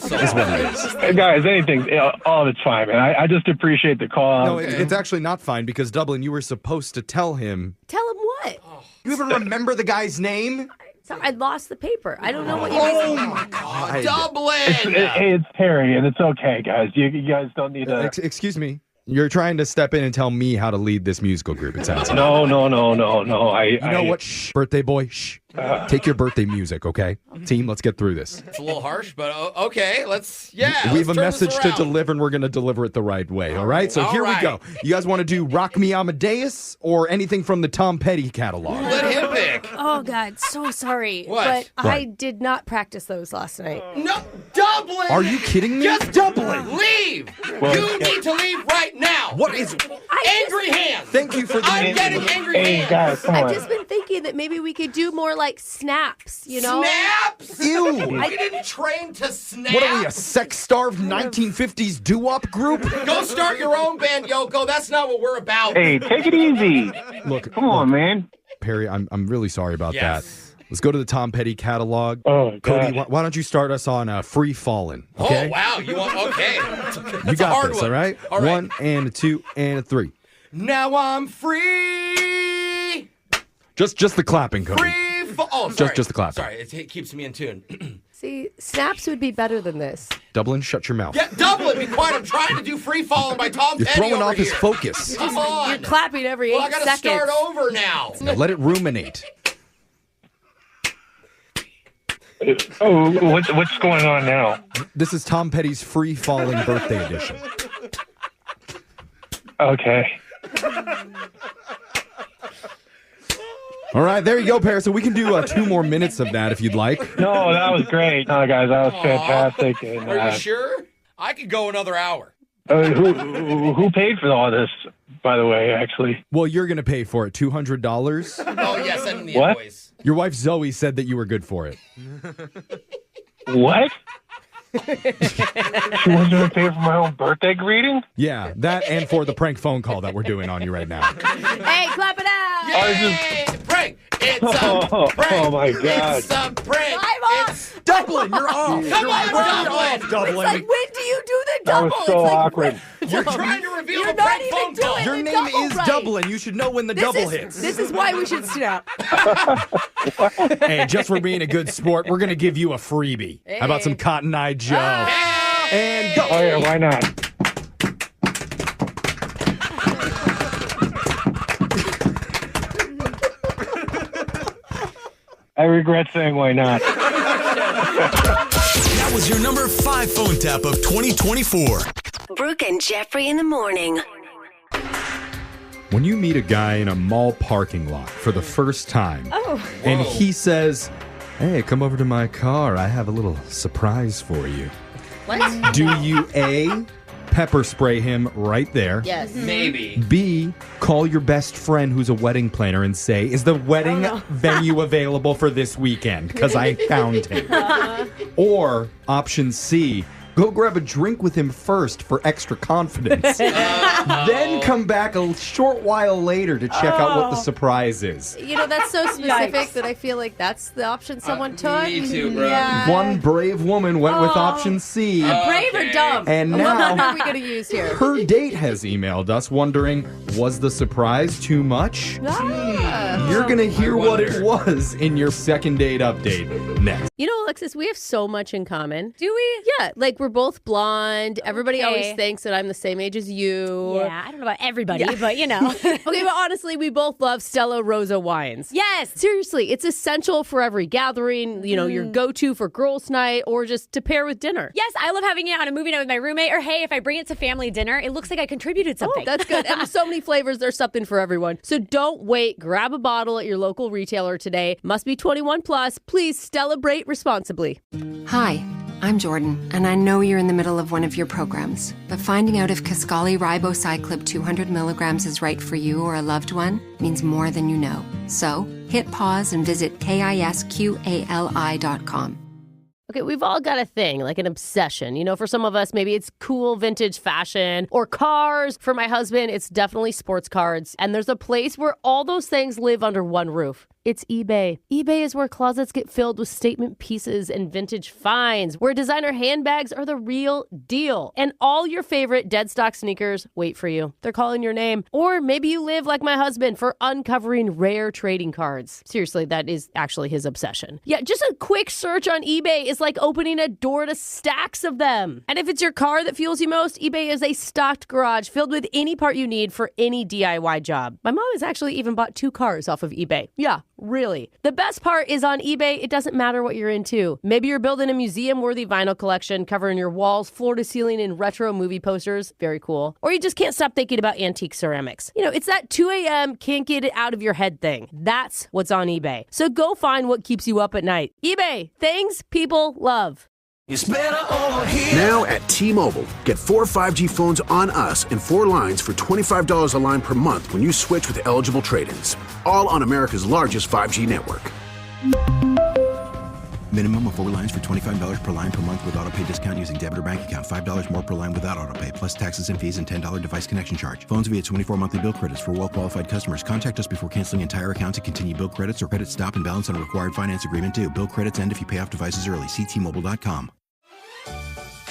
is what it is. Hey guys, anything, all of it's fine, man. I just appreciate the call. No, it's actually not fine because, Dublin, you were supposed to tell him. Tell him what? You even remember the guy's name? So I lost the paper. I don't know what you Oh, my God. Dublin! Hey, it's Terry, and it's okay, guys. You guys don't need to... Excuse me. You're trying to step in and tell me how to lead this musical group, it sounds like. No. You know what? Shh, birthday boy, shh. Take your birthday music, okay? Team, let's get through this. It's a little harsh, but okay. We have a message to deliver, and we're going to deliver it the right way, all right? So here we go. You guys want to do Rock Me Amadeus or anything from the Tom Petty catalog? Let him pick. Oh, God, so sorry. What? But I did not practice those last night. No, Dublin! Are you kidding me? Just Dublin! Leave! You need to leave right now! What is... Angry hands! Thank you for the... I'm getting angry hands! Hey, guys, come on. I've just been thinking that maybe we could do more like snaps, Snaps? Ew! We didn't train to snap. What are we, a sex-starved 1950s doo-wop group? Go start your own band, Yoko. That's not what we're about. Hey, take it easy. Look, Come on, man. Perry, I'm really sorry about that. Let's go to the Tom Petty catalog. Oh, Cody, God. why don't you start us on Free Fallin', okay? Oh, wow. You want... Okay. You got this, one. all right? All right. 1 and a 2 and a 3. Now I'm free. Just the clapping, Cody. Oh, sorry. Just the clapping. Sorry, it keeps me in tune. See, snaps would be better than this. Dublin, shut your mouth. Yeah, Dublin, be quiet. I'm trying to do Free Fallin' by Tom You're Petty throwing over off his here. focus. Come on. You're clapping every 8 I gotta seconds. start over now. Now let it ruminate. Oh, what's going on now? This is Tom Petty's Free Falling Birthday Edition. Okay. All right, there you go, Perry. So we can do 2 more minutes of that if you'd like. No, that was great. No, guys, that was fantastic. And, Are you sure? I could go another hour. Who paid for all this, by the way, actually? Well, you're going to pay for it, $200. Oh, yes, send him the What? invoice. Your wife Zoe said that you were good for it. What? She wasn't going to pay for my own birthday greeting? Yeah, that and for the prank phone call that we're doing on you right now. Hey, clap it out! Yay! Prank! It's a prank! Oh, my God. It's a prank! I'm off! Dublin, you're off! Come on, Dublin! It's Dublin. like, when do you do the That double? was so It's like, awkward. We're trying to reveal You're the not prank even phone call. doing Your the name double is right. Dublin. You should know when the double hits. This is why we should snap. Hey, just for being a good sport, we're going to give you a freebie. How about some Cotton Eye Joe? And go. Oh, yeah, why not? I regret saying why not. That was your number 5 phone tap of 2024. Brooke and Jeffrey in the morning. When you meet a guy in a mall parking lot for the first time, and he says, "Hey, come over to my car. I have a little surprise for you." What? Do you A, pepper spray him right there? Yes. Maybe. B, call your best friend who's a wedding planner and say, "Is the wedding venue available for this weekend? Because I found him." Or option C, go grab a drink with him first for extra confidence. Then come back a short while later to check out what the surprise is. That's so specific that I feel like that's the option someone took. Me too, bro. Yeah. One brave woman went with option C. Brave or dumb? And What now- one are we going to use here? Her date has emailed us wondering, was the surprise too much? You're going to hear what it was in your second date update next. Alexis, we have so much in common. Do we? Yeah, like we're we're both blonde. Everybody always thinks that I'm the same age as you. Yeah, I don't know about everybody, but you know. Okay, but honestly, we both love Stella Rosa wines. Yes. Seriously, it's essential for every gathering, you know, your go-to for girls' night or just to pair with dinner. Yes, I love having it on a movie night with my roommate. Or hey, if I bring it to family dinner, it looks like I contributed something. Oh, that's good. And there's so many flavors, there's something for everyone. So don't wait. Grab a bottle at your local retailer today. Must be 21 plus. Please celebrate responsibly. Hi, I'm Jordan, and I know you're in the middle of one of your programs, but finding out if Kisqali Ribociclib 200 milligrams is right for you or a loved one means more than you know. So hit pause and visit KISQALI.com. Okay, we've all got a thing, like an obsession. You know, for some of us, maybe it's cool vintage fashion or cars. For my husband, it's definitely sports cards. And there's a place where all those things live under one roof. It's eBay. eBay is where closets get filled with statement pieces and vintage finds, where designer handbags are the real deal. And all your favorite dead stock sneakers wait for you. They're calling your name. Or maybe you live like my husband for uncovering rare trading cards. Seriously, that is actually his obsession. Yeah, just a quick search on eBay is like opening a door to stacks of them. And if it's your car that fuels you most, eBay is a stocked garage filled with any part you need for any DIY job. My mom has actually even bought 2 cars off of eBay. Yeah. Really. The best part is on eBay, it doesn't matter what you're into. Maybe you're building a museum-worthy vinyl collection covering your walls, floor to ceiling in retro movie posters. Very cool. Or you just can't stop thinking about antique ceramics. You know, it's that 2 a.m. can't get it out of your head thing. That's what's on eBay. So go find what keeps you up at night. eBay. Things people love. It's better over here. Now at T-Mobile, get 4 5G phones on us and 4 lines for $25 a line per month when you switch with eligible trade-ins. All on America's largest 5G network. Minimum of 4 lines for $25 per line per month with autopay discount using debit or bank account. $5 more per line without autopay, plus taxes and fees and $10 device connection charge. Phones via 24 monthly bill credits for well-qualified customers. Contact us before canceling entire account to continue bill credits or credit stop and balance on a required finance agreement due. Bill credits end if you pay off devices early. See T-Mobile.com.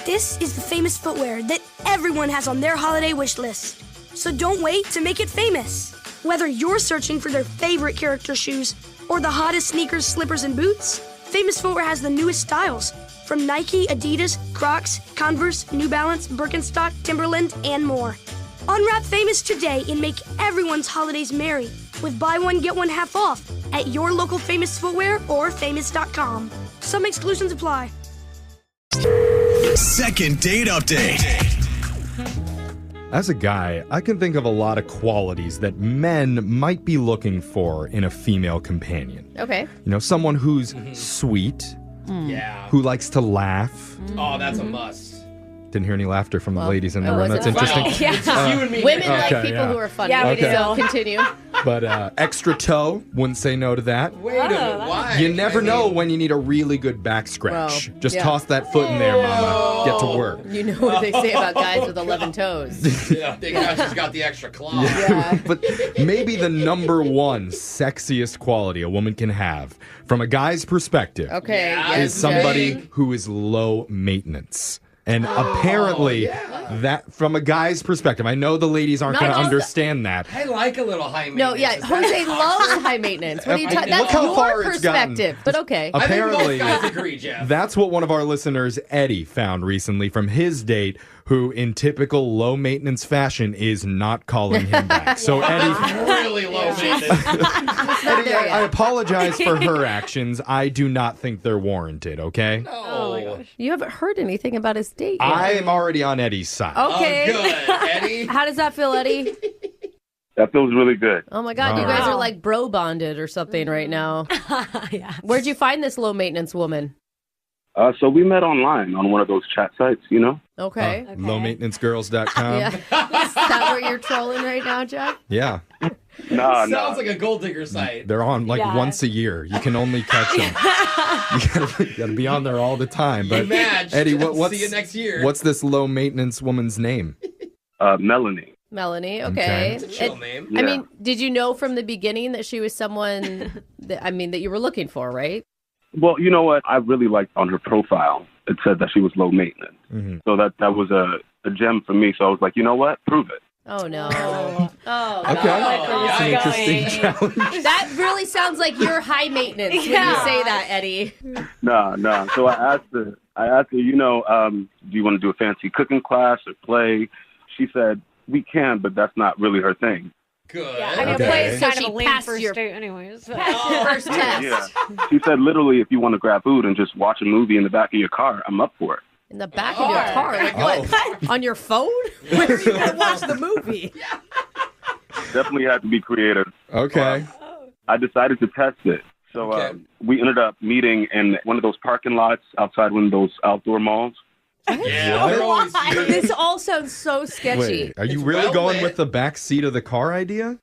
This is the famous footwear that everyone has on their holiday wish list. So don't wait to make it famous. Whether you're searching for their favorite character shoes or the hottest sneakers, slippers, and boots, Famous Footwear has the newest styles from Nike, Adidas, Crocs, Converse, New Balance, Birkenstock, Timberland, and more. Unwrap Famous today and make everyone's holidays merry with buy one, get one half off at your local Famous Footwear or famous.com. Some exclusions apply. Second date update. As a guy, I can think of a lot of qualities that men might be looking for in a female companion. Okay. You know, someone who's sweet, Yeah. who likes to laugh. Oh, that's a must. Didn't hear any laughter from the ladies in the room. That's Well, interesting. yeah. It's just you and me. Women like Okay, people yeah. who are funny. Yeah, we Okay. So continue. But extra toe, wouldn't say no to that. Wait a minute. Why? You never know when you need a really good back scratch. Well, Just yeah. toss that foot in there, mama. Get to work. You know what they say about guys with 11 toes. Yeah, they just got the extra claw. But maybe the number one sexiest quality a woman can have, from a guy's perspective, Okay. Yeah. Yes, is somebody Jay. who is low maintenance. And apparently, that from a guy's perspective, I know the ladies aren't Not going to all- understand that. I like a little high maintenance. No, yeah, Is that Jose toxic? loves high maintenance. What are you talking? Look That's how your far it's gotten. perspective, but okay. I think Apparently, both guys agree, Jeff. that's what one of our listeners, Eddie, found recently from his date, who in typical low maintenance fashion is not calling him back. So Eddie, really low maintenance. Eddie, I apologize for her actions. I do not think they're warranted, okay? Oh my gosh. You haven't heard anything about his date yet. I am already on Eddie's side. Okay. Oh, good, Eddie. How does that feel, Eddie? That feels really good. Oh my God, you guys are like bro bonded or something right now. Yeah. Where'd you find this low maintenance woman? So we met online on one of those chat sites, you know? Okay. Lowmaintenancegirls.com. Yeah. Is that where you're trolling right now, Jeff? Yeah. Nah, Sounds like a gold digger site. They're on like once a year. You can only catch them. You gotta be on there all the time. But match. Eddie, what's See you next year. What's this low maintenance woman's name? Melanie. Melanie, okay. It's a chill name. I mean, did you know from the beginning that she was someone that you were looking for, right? Well, you know what? I really liked on her profile. It said that she was low maintenance. Mm-hmm. So that was a gem for me. So I was like, you know what? Prove it. Oh, no. Oh, Okay. That's an interesting challenge. That really sounds like you're high maintenance when you say that, Eddie. No. So I asked her, do you want to do a fancy cooking class or play? She said, we can, but that's not really her thing. Good. Yeah, I mean, play is kind of a lame first date anyways. Passed your first test. Yeah. She said, literally, if you want to grab food and just watch a movie in the back of your car, I'm up for it. In the back of your car? Like what? On your phone? Where are you going to watch the movie? Definitely had to be creative. Okay. I decided to test it. So we ended up meeting in one of those parking lots outside one of those outdoor malls. Yeah, this all sounds so sketchy. Wait, are you really going with the back seat of the car idea?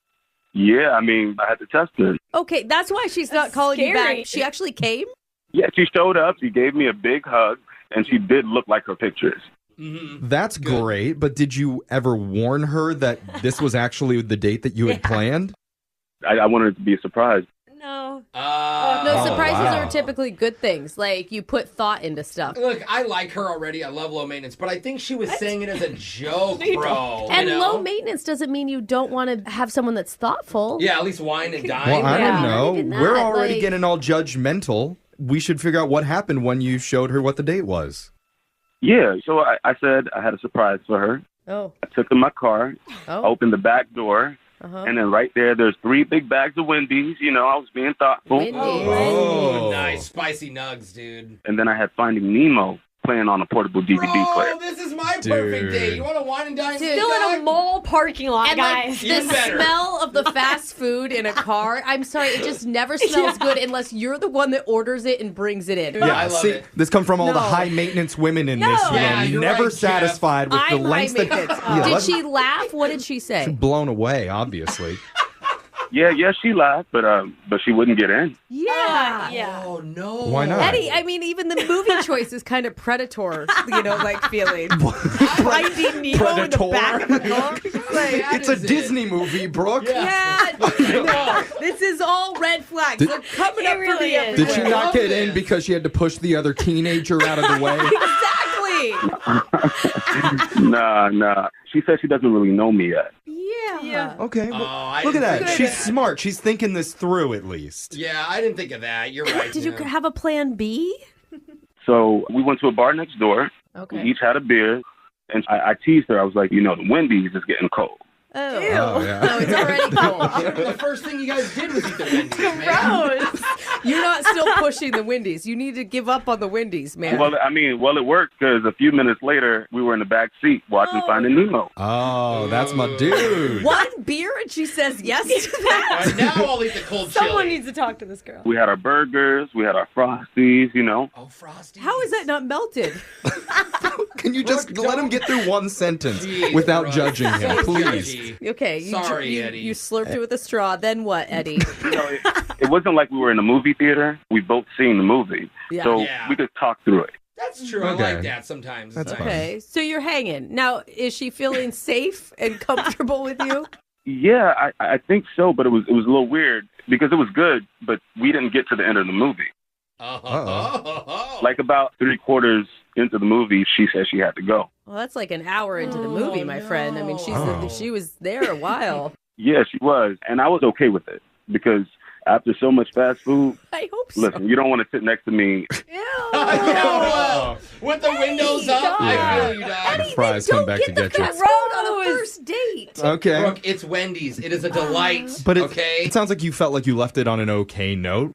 Yeah, I mean, I had to test it. Okay, that's why she's not calling you scary. back. She actually came? Yeah, she showed up. She gave me a big hug, and she did look like her pictures. Mm-hmm. That's great, but did you ever warn her that this was actually the date that you had planned? I wanted it to be a surprise. No. No, surprises are typically good things. Like, you put thought into stuff. Look, I like her already. I love low maintenance, but I think she was saying it as a joke, bro. And low maintenance doesn't mean you don't want to have someone that's thoughtful. Yeah, at least wine and dine. Well, I don't not know. even that, We're already like- getting all judgmental. We should figure out what happened when you showed her what the date was. Yeah, so I said I had a surprise for her. Oh. I took her in my car, opened the back door, and then right there's 3 big bags of Wendy's. You know, I was being thoughtful. Oh, nice. Spicy nugs, dude. And then I had Finding Nemo playing on a portable DVD player. Oh, this is my perfect date. You want to wine and dine? Still in a mall parking lot, And guys. like, the smell of the fast food in a car, I'm sorry, it just never smells good unless you're the one that orders it and brings it in. I love it. This comes from all the high maintenance women in this room. Yeah, you're never right, Jeff. satisfied with the I'm high lengths that. maintenance. Yeah, Did let's- she laugh? What did she say? blown away, obviously. Yeah, she laughed, but she wouldn't get in. Yeah. Oh, no. Why not? Eddie, I mean, even the movie choice is kind of predator, like feeling. Finding Nemo in the back of the car. It's a Disney movie, Brooke. Yeah, no, this is all red flags. They're coming up for me. Did she not get in because she had to push the other teenager out of the way? Exactly. Nah. She said she doesn't really know me yet. Yeah. Okay. Oh, I Look at didn't that. think She's of that. smart. She's thinking this through at least. Yeah, I didn't think of that. You're right. Did you Tim. have a plan B? So we went to a bar next door. Okay. We each had a beer. And I teased her. I was like, the Wendy's is getting cold. Oh. yeah. No, it's already cold. The first thing you guys did was eat the Wendy's, man. Gross. You're not still pushing the Wendy's. You need to give up on the Wendy's, man. Well, it worked because a few minutes later, we were in the back seat watching Finding Nemo. Oh, that's my dude. One beer and she says yes to that? And now I'll eat the cold Someone chili. needs to talk to this girl. We had our burgers. We had our Frosties, Oh, Frosty. How is that not melted? Can you just let him get through one sentence Jeez, without Brooke. judging him, So please? judgy. Okay. Sorry, Eddie. You slurped it with a straw. Then what, Eddie? It wasn't like we were in a movie theater. We both seen the movie. Yeah. So Yeah. we could talk through it. That's true. I Okay. like that sometimes. That's It's fine. nice. Okay. So you're hanging. Now, is she feeling safe and comfortable with you? Yeah, I think so, but it was a little weird because it was good, but we didn't get to the end of the movie. Like about 3/4 into the movie, she said she had to go. Well, that's like an hour into the movie, my friend. I mean, she was there a while. Yeah, she was, and I was okay with it because after so much fast food, I hope so. listen, you don't want to sit next to me. Yeah, with the windows up, I Yeah. feel you, dog. Fries come back to get you. Fast food on the first date. Okay. Brooke, it's Wendy's. It is a delight. But okay. it sounds like you felt like you left it on an okay note.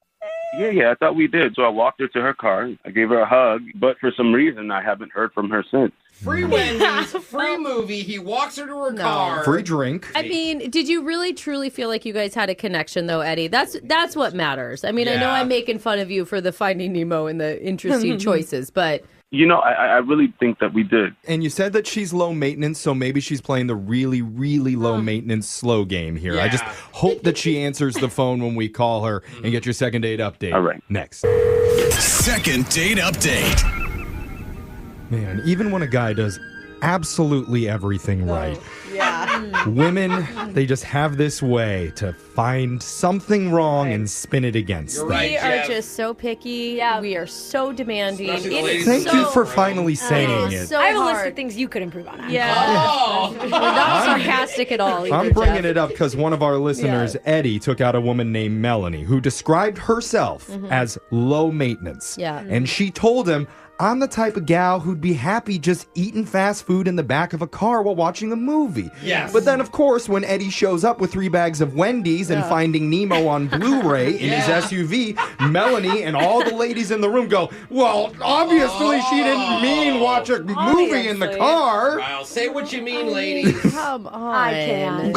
Yeah, I thought we did. So I walked her to her car. I gave her a hug, but for some reason, I haven't heard from her since. Free Wendy's, free movie. He walks her to her car. Free drink. I mean, did you really truly feel like you guys had a connection, though, Eddie? That's what matters. I mean, I know Yeah. I'm making fun of you for the Finding Nemo and the interesting choices, but I really think that we did. And you said that she's low maintenance, so maybe she's playing the really, really low maintenance slow game here. I just hope that she answers the phone when we call her and get your second date update. All right. Next. Second date update. Man, even when a guy does absolutely everything right, yeah. Women, they just have this way to find something wrong and spin it against them. We are just so picky. Yeah. We are so demanding. Thank you for finally saying it. So I have a list hard. of things you could improve on. Actually. Yeah. We're not sarcastic at all. I'm either, bringing Jeff. it up because one of our listeners, Eddie, took out a woman named Melanie who described herself as low maintenance. Yeah. And she told him, I'm the type of gal who'd be happy just eating fast food in the back of a car while watching a movie. Yes. But then, of course, when Eddie shows up with 3 bags of Wendy's and Finding Nemo on Blu-ray in his SUV, Melanie and all the ladies in the room go, well, obviously she didn't mean watch a movie in the car. Well, say what you mean, ladies. Come on. I can't.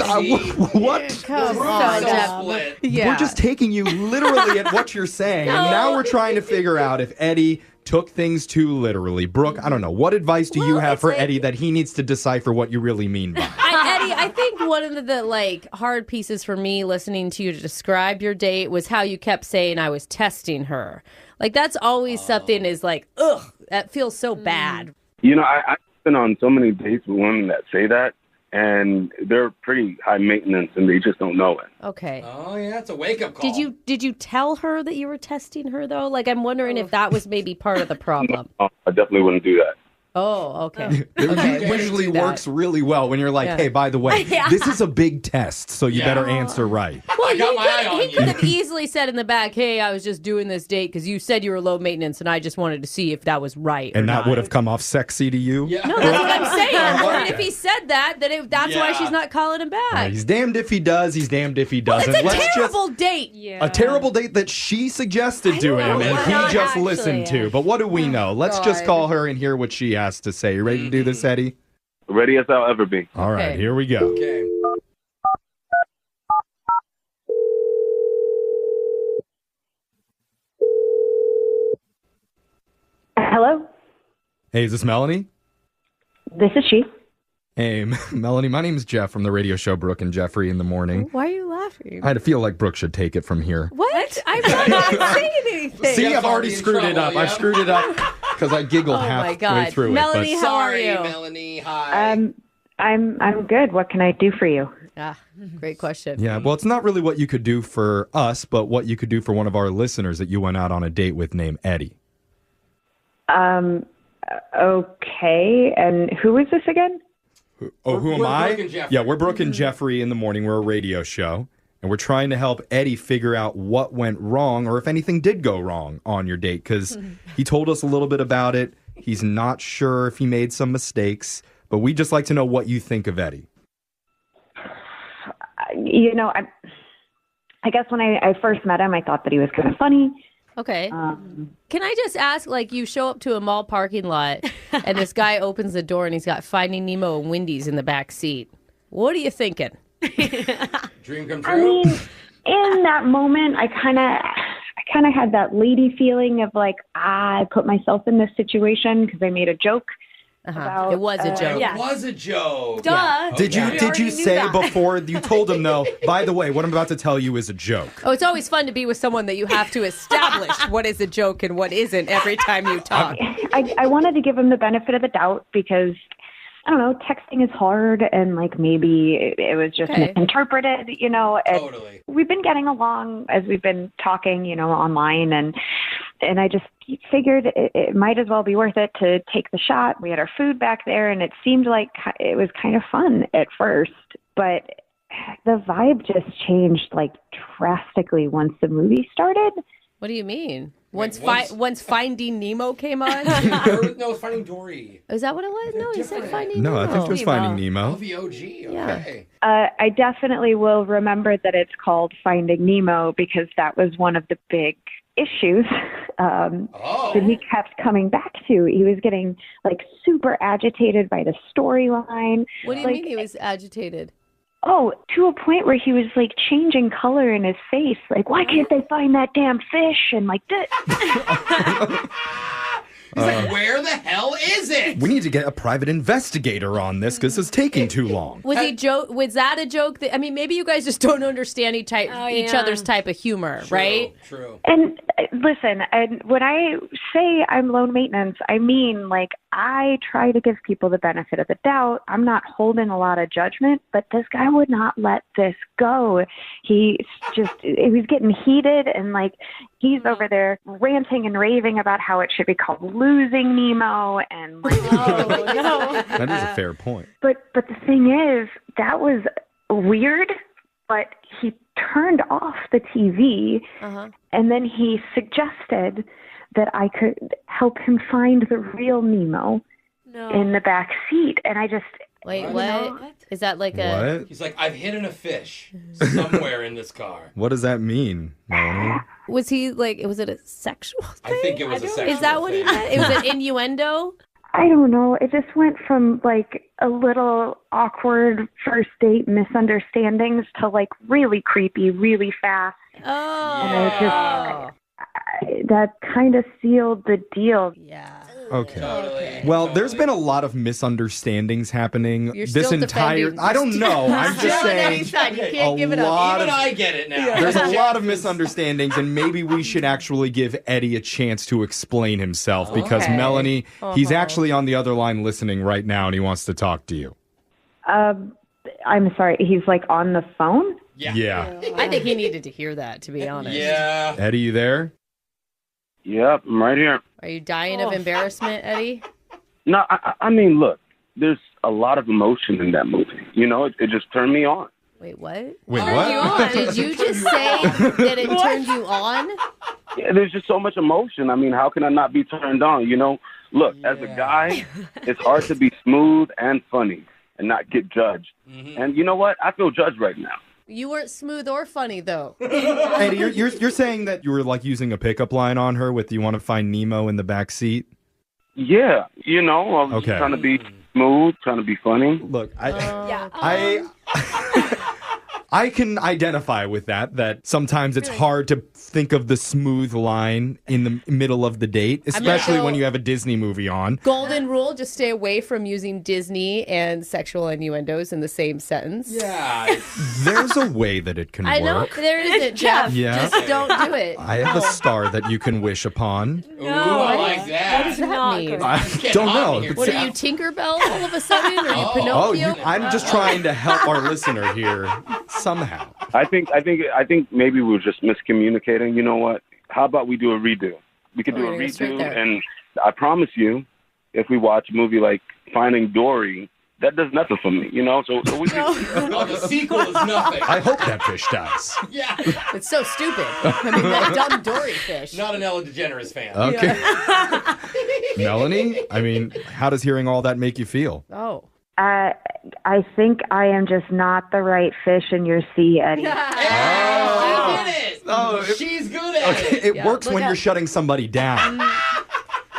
What? Come We're on, so Jeff. split. Yeah. We're just taking you literally at what you're saying. And now we're trying to figure out if Eddie took things too literally. Brooke, I don't know. What advice do you have for Eddie that he needs to decipher what you really mean by? Eddie, I think one of the hard pieces for me listening to you to describe your date was how you kept saying I was testing her. Like, that's always something is like, ugh, that feels so bad. You know, I've been on so many dates with women that say that, and they're pretty high maintenance, and they just don't know it. Okay. Oh, yeah, it's a wake-up call. Did you tell her that you were testing her, though? Like, I'm wondering if that was maybe part of the problem. I definitely wouldn't do that. Oh, okay. It usually works really well when you're like, hey, by the way, this is a big test, so you better answer right. Well, I got my eye on he could have easily said in the back, hey, I was just doing this date because you said you were low maintenance, and I just wanted to see if that was right And or that not. would have come off sexy to you? Yeah. No, that's what I'm saying. I'm wondering if he said that, that's why Yeah. she's not calling him back. He's damned if he does, he's damned if he Well, doesn't. it's a terrible date. A terrible date that she suggested to him and he Not just actually. listened to. But what do we know? Let's just call her and hear what she has to say. You ready to do this, Eddie? Ready as I'll ever be. All right, Okay. here we go. Okay. Hello, Hey, is this Melanie? this is she. Hey, Melanie, my name's Jeff from the radio show Brooke and Jeffrey in the Morning. Why are you laughing? I feel like Brooke should take it from here. What? I'm not saying anything. See, I've Jeff's already already in screwed it trouble, up. yeah. I've screwed it up because I giggled Oh my halfway God. through Melanie, it. how are Sorry, you? Melanie. Hi. I'm good. What can I do for you? Ah, great question. Yeah, well, it's not really what you could do for us, but what you could do for one of our listeners that you went out on a date with named Eddie. Okay. And who is this again? Oh, who am We're I? Brooke and Jeffrey. Yeah, we're Brooke and Jeffrey in the Morning. We're a radio show, and we're trying to help Eddie figure out what went wrong or if anything did go wrong on your date because he told us a little bit about it. He's not sure if he made some mistakes, but we'd just like to know what you think of Eddie. You know, I guess when I first met him, I thought that he was kind of funny. Okay. Can I just ask, like, you show up to a mall parking lot and this guy opens the door and he's got Finding Nemo and Wendy's in the back seat. What are you thinking? Dream come true. I mean, in that moment, I kind of had that lady feeling of like, I put myself in this situation because I made a joke. About, It was a joke. It was a joke. Duh. Yeah. Did Okay. you say before you told him though? By the way, what I'm about to tell you is a joke. Oh, it's always fun to be with someone that you have to establish what is a joke and what isn't every time you talk. I wanted to give him the benefit of the doubt because, I don't know, texting is hard and like maybe it was just misinterpreted, you know. And Totally. we've been getting along as we've been talking, you know, online and I just figured it might as well be worth it to take the shot. We had our food back there and it seemed like it was kind of fun at first, but the vibe just changed like drastically once the movie started. What do you mean? Wait, Once Finding Nemo came on? No, it's Finding Dory. Is that what it was? No, you said Finding No, Nemo. I think it was Finding Nemo. Oh, the OG. Yeah. Okay. I definitely will remember that it's called Finding Nemo because that was one of the big issues that he kept coming back to. He was getting like super agitated by the storyline. What do you mean he was agitated? Oh, to a point where he was like changing color in his face. Like, why can't they find that damn fish? And like this. He's like, where the hell is it? We need to get a private investigator on this because it's taking too long. Was that a joke? That, I mean, maybe you guys just don't understand each other's type of humor, right? True. And listen, and when I say I'm low maintenance, I mean, like, I try to give people the benefit of the doubt. I'm not holding a lot of judgment, but this guy would not let this go. He was getting heated, and like, he's over there ranting and raving about how it should be called Losing Nemo, and like, That is a fair point. But the thing is, that was weird, but he turned off the TV, and then he suggested that I could help him find the real Nemo in the back seat. And I just... Wait, what? Is that like a... He's like, I've hidden a fish somewhere in this car. What does that mean, Melanie? Was he like, was it a sexual thing? I think it was a sexual Is that what he thing. meant? It was an innuendo? I don't know. It just went from like a little awkward first date misunderstandings to like really creepy, really fast. Oh. And that kind of sealed the deal. Yeah. Okay. Well, there's been a lot of misunderstandings happening You're this still entire... defending. I don't know. I'm just saying... You can't give it up. Even I get it now. There's a lot of misunderstandings, and maybe we should actually give Eddie a chance to explain himself because, Okay. Melanie, he's actually on the other line listening right now, and he wants to talk to you. I'm sorry. He's like on the phone? Yeah. I think he needed to hear that, to be honest. Yeah. Eddie, you there? Yep, I'm right here. Are you dying of embarrassment, Eddie? No, I mean, look, there's a lot of emotion in that movie. You know, it just turned me on. Wait, what? Wait, Turned what? you on? Did you just say that it turned you on? Yeah, there's just so much emotion. I mean, how can I not be turned on? You know, look, as a guy, it's hard to be smooth and funny and not get judged. And you know what? I feel judged right now. You weren't smooth or funny, though. Eddie, you're saying that you were like using a pickup line on her with "You want to find Nemo in the back seat"? Yeah, you know, I was just trying to be smooth, trying to be funny. Look, I can identify with that sometimes it's hard to think of the smooth line in the middle of the date, especially when you have a Disney movie on. Golden rule, just stay away from using Disney and sexual innuendos in the same sentence. Yeah. There's a way that it can I know. work. There isn't, Jeff. Yeah. Just don't do it. I have a star that you can wish upon. Ooh, I like that. What does that mean? I don't know. What are you, Tinkerbell all of a sudden? Are you Pinocchio? I'm just trying to help our listener here somehow. I think maybe we were just miscommunicating. You know what? How about we do a redo? We could do a we're gonna start redo, there. and I promise you, if we watch a movie like Finding Dory, that does nothing for me. You know, so we could. Oh, the sequel is nothing. I hope that fish dies. Yeah. It's so stupid. I mean, that dumb Dory fish. Not an Ellen DeGeneres fan. Okay. Melanie, I mean, how does hearing all that make you feel? Oh. I think I am just not the right fish in your sea, Eddie. I did it. Oh, She's good at it. It works when you're shutting somebody down.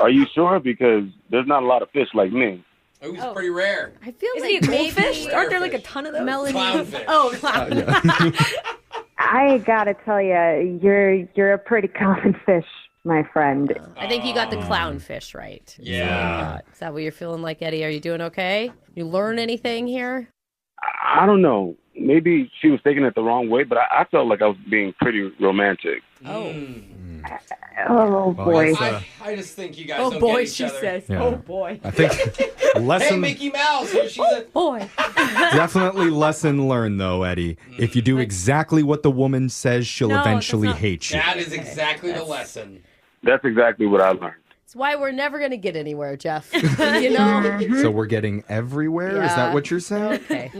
Are you sure? Because there's not a lot of fish like me. It was pretty rare. I feel Is like he a maybe goldfish? Aren't there like a ton of those? Melanie. Clownfish. Oh, clown. I gotta tell you, you're a pretty common fish, my friend. I think you got the clownfish right. Yeah. Is that what you're feeling like, Eddie? Are you doing okay? You learn anything here? I don't know. Maybe she was taking it the wrong way, but I felt like I was being pretty romantic. Oh boy. I just think you guys Oh don't boy, get each she other. says. Yeah. Oh boy. I think Hey, lesson Mickey Mouse. Here she said. Boy. definitely lesson learned though, Eddie. If you do exactly what the woman says, she'll No, eventually that's not- hate you. That is exactly the lesson. That's exactly what I learned. It's why we're never going to get anywhere, Jeff. You know? So we're getting everywhere? Is Yeah. that what you're saying? Okay.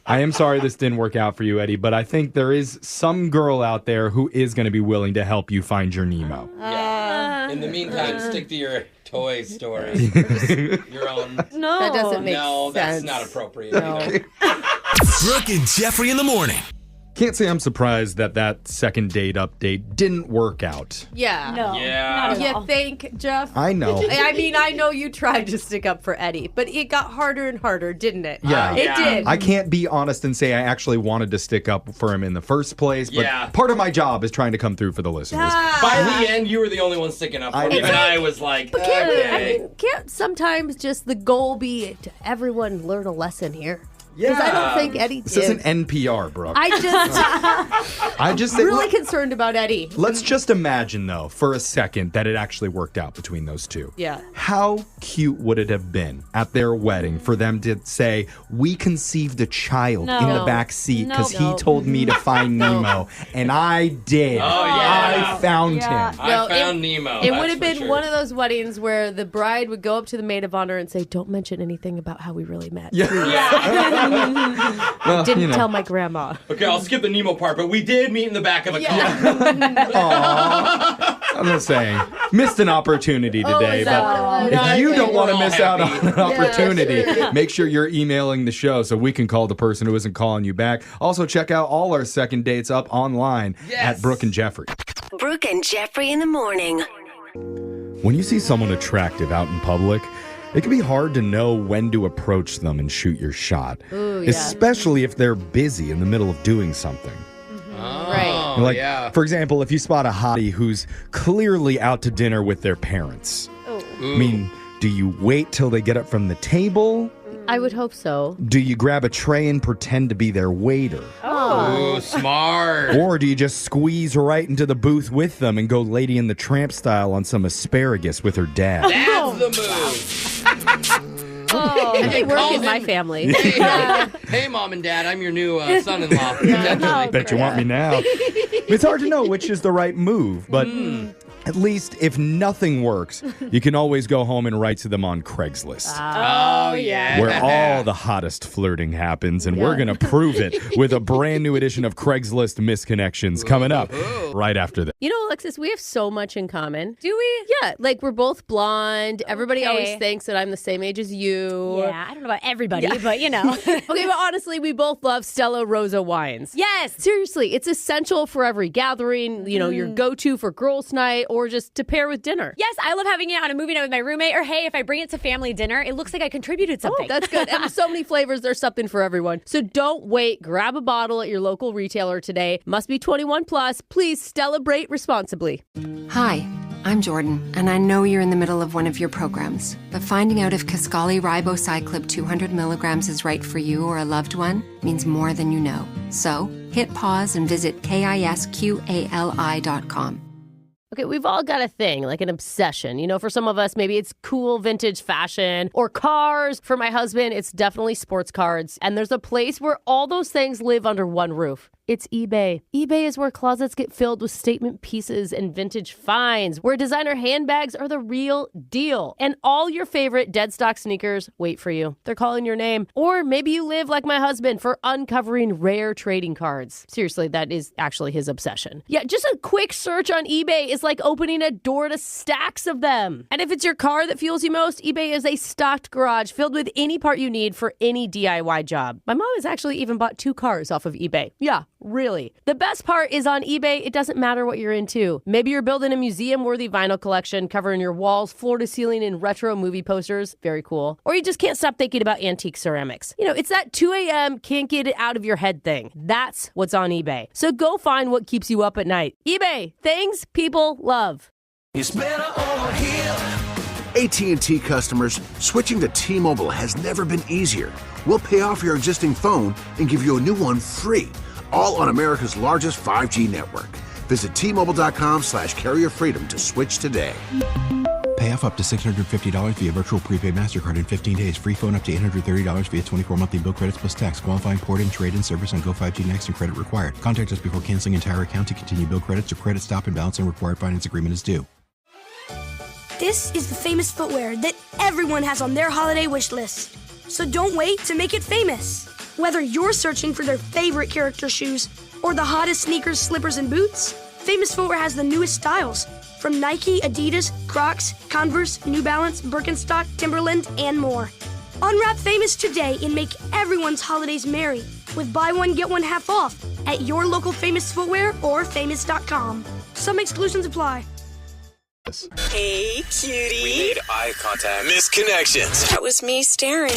I am sorry this didn't work out for you, Eddie, but I think there is some girl out there who is going to be willing to help you find your Nemo. Yeah. In the meantime, stick to your toy story. Your own. No. That doesn't make No, that's sense. not appropriate No. either. Brooke and Jeffrey in the morning. Can't say I'm surprised that second date update didn't work out. Yeah. No. Yeah. You think, Jeff? I know. I mean, I know you tried to stick up for Eddie, but it got harder and harder, didn't it? Yeah. It did. I can't be honest and say I actually wanted to stick up for him in the first place, but part of my job is trying to come through for the listeners. By the end, you were the only one sticking up for me, and I was like, But can't, okay. can't sometimes just the goal be to everyone learn a lesson here? Because I don't think Eddie did. This isn't NPR, Brooke. I just really concerned about Eddie. Let's just imagine, though, for a second that it actually worked out between those two. Yeah. How cute would it have been at their wedding for them to say, we conceived a child in the back seat because he told me to find Nemo, and I did. Oh, yeah. I found him. I found Nemo. It would have been one of those weddings where the bride would go up to the maid of honor and say, don't mention anything about how we really met. Yeah. I didn't tell my grandma. Okay, I'll skip the Nemo part, but we did meet in the back of a car. I'm just saying, missed an opportunity today, is that but what it was? if you don't want to We're all miss out happy. on an opportunity, make sure you're emailing the show so we can call the person who isn't calling you back. Also, check out all our second dates up online at Brooke and Jeffrey. Brooke and Jeffrey in the morning. When you see someone attractive out in public, it can be hard to know when to approach them and shoot your shot, especially if they're busy in the middle of doing something. Right. Like, for example, if you spot a hottie who's clearly out to dinner with their parents. I mean, do you wait till they get up from the table? I would hope so. Do you grab a tray and pretend to be their waiter? Oh, smart. Or do you just squeeze right into the booth with them and go Lady and the Tramp style on some asparagus with her dad? That's the move. They work in my family. Hey, Mom and Dad, I'm your new son-in-law. Potentially. Bet you want me now. It's hard to know which is the right move, but at least if nothing works, you can always go home and write to them on Craigslist. Oh, yeah. Where all the hottest flirting happens, and we're going to prove it with a brand new edition of Craigslist Misconnections coming up right after this. You know, Alexis, we have so much in common. Do we? Yeah, like we're both blonde. Everybody always thinks that I'm the same age as you. Yeah, I don't know about everybody, but you know. Okay, but honestly, we both love Stella Rosa wines. Yes. Seriously, it's essential for every gathering, you know, your go-to for girls' night or just to pair with dinner. Yes, I love having it on a movie night with my roommate. Or hey, if I bring it to family dinner, it looks like I contributed something. Oh, that's good. And there's so many flavors, there's something for everyone. So don't wait. Grab a bottle at your local retailer today. Must be 21 plus. Please celebrate responsibly. Hi, I'm Jordan, and I know you're in the middle of one of your programs, but finding out if Kisqali Ribociclib 200 milligrams is right for you or a loved one means more than you know. So hit pause and visit KISQALI.com. Okay, we've all got a thing, like an obsession. You know, for some of us, maybe it's cool vintage fashion or cars. For my husband, it's definitely sports cards. And there's a place where all those things live under one roof. It's eBay. eBay is where closets get filled with statement pieces and vintage finds, where designer handbags are the real deal. And all your favorite dead stock sneakers wait for you. They're calling your name. Or maybe you live like my husband for uncovering rare trading cards. Seriously, that is actually his obsession. Yeah, just a quick search on eBay is like opening a door to stacks of them. And if it's your car that fuels you most, eBay is a stocked garage filled with any part you need for any DIY job. My mom has actually even bought 2 cars off of eBay. Yeah. Really. The best part is on eBay, it doesn't matter what you're into. Maybe you're building a museum-worthy vinyl collection covering your walls, floor to ceiling in retro movie posters. Very cool. Or you just can't stop thinking about antique ceramics. You know, it's that 2 a.m. can't get it out of your head thing. That's what's on eBay. So go find what keeps you up at night. eBay. Things people love. It's better over here. AT&T customers, switching to T-Mobile has never been easier. We'll pay off your existing phone and give you a new one free. All on America's largest 5G network. Visit T-Mobile.com/carrier freedom to switch today. Pay off up to $650 via virtual prepaid MasterCard in 15 days. Free phone up to $830 via 24 monthly bill credits plus tax. Qualifying port and trade-in service on Go 5G Next and credit required. Contact us before canceling entire account to continue bill credits or credit stop and balance and required finance agreement is due. This is the famous footwear that everyone has on their holiday wish list. So don't wait to make it famous. Whether you're searching for their favorite character shoes or the hottest sneakers, slippers, and boots, Famous Footwear has the newest styles from Nike, Adidas, Crocs, Converse, New Balance, Birkenstock, Timberland, and more. Unwrap Famous today and make everyone's holidays merry with buy one, get one half off at your local Famous Footwear or famous.com. Some exclusions apply. Hey, cutie. We made eye contact. Misconnections. That was me staring.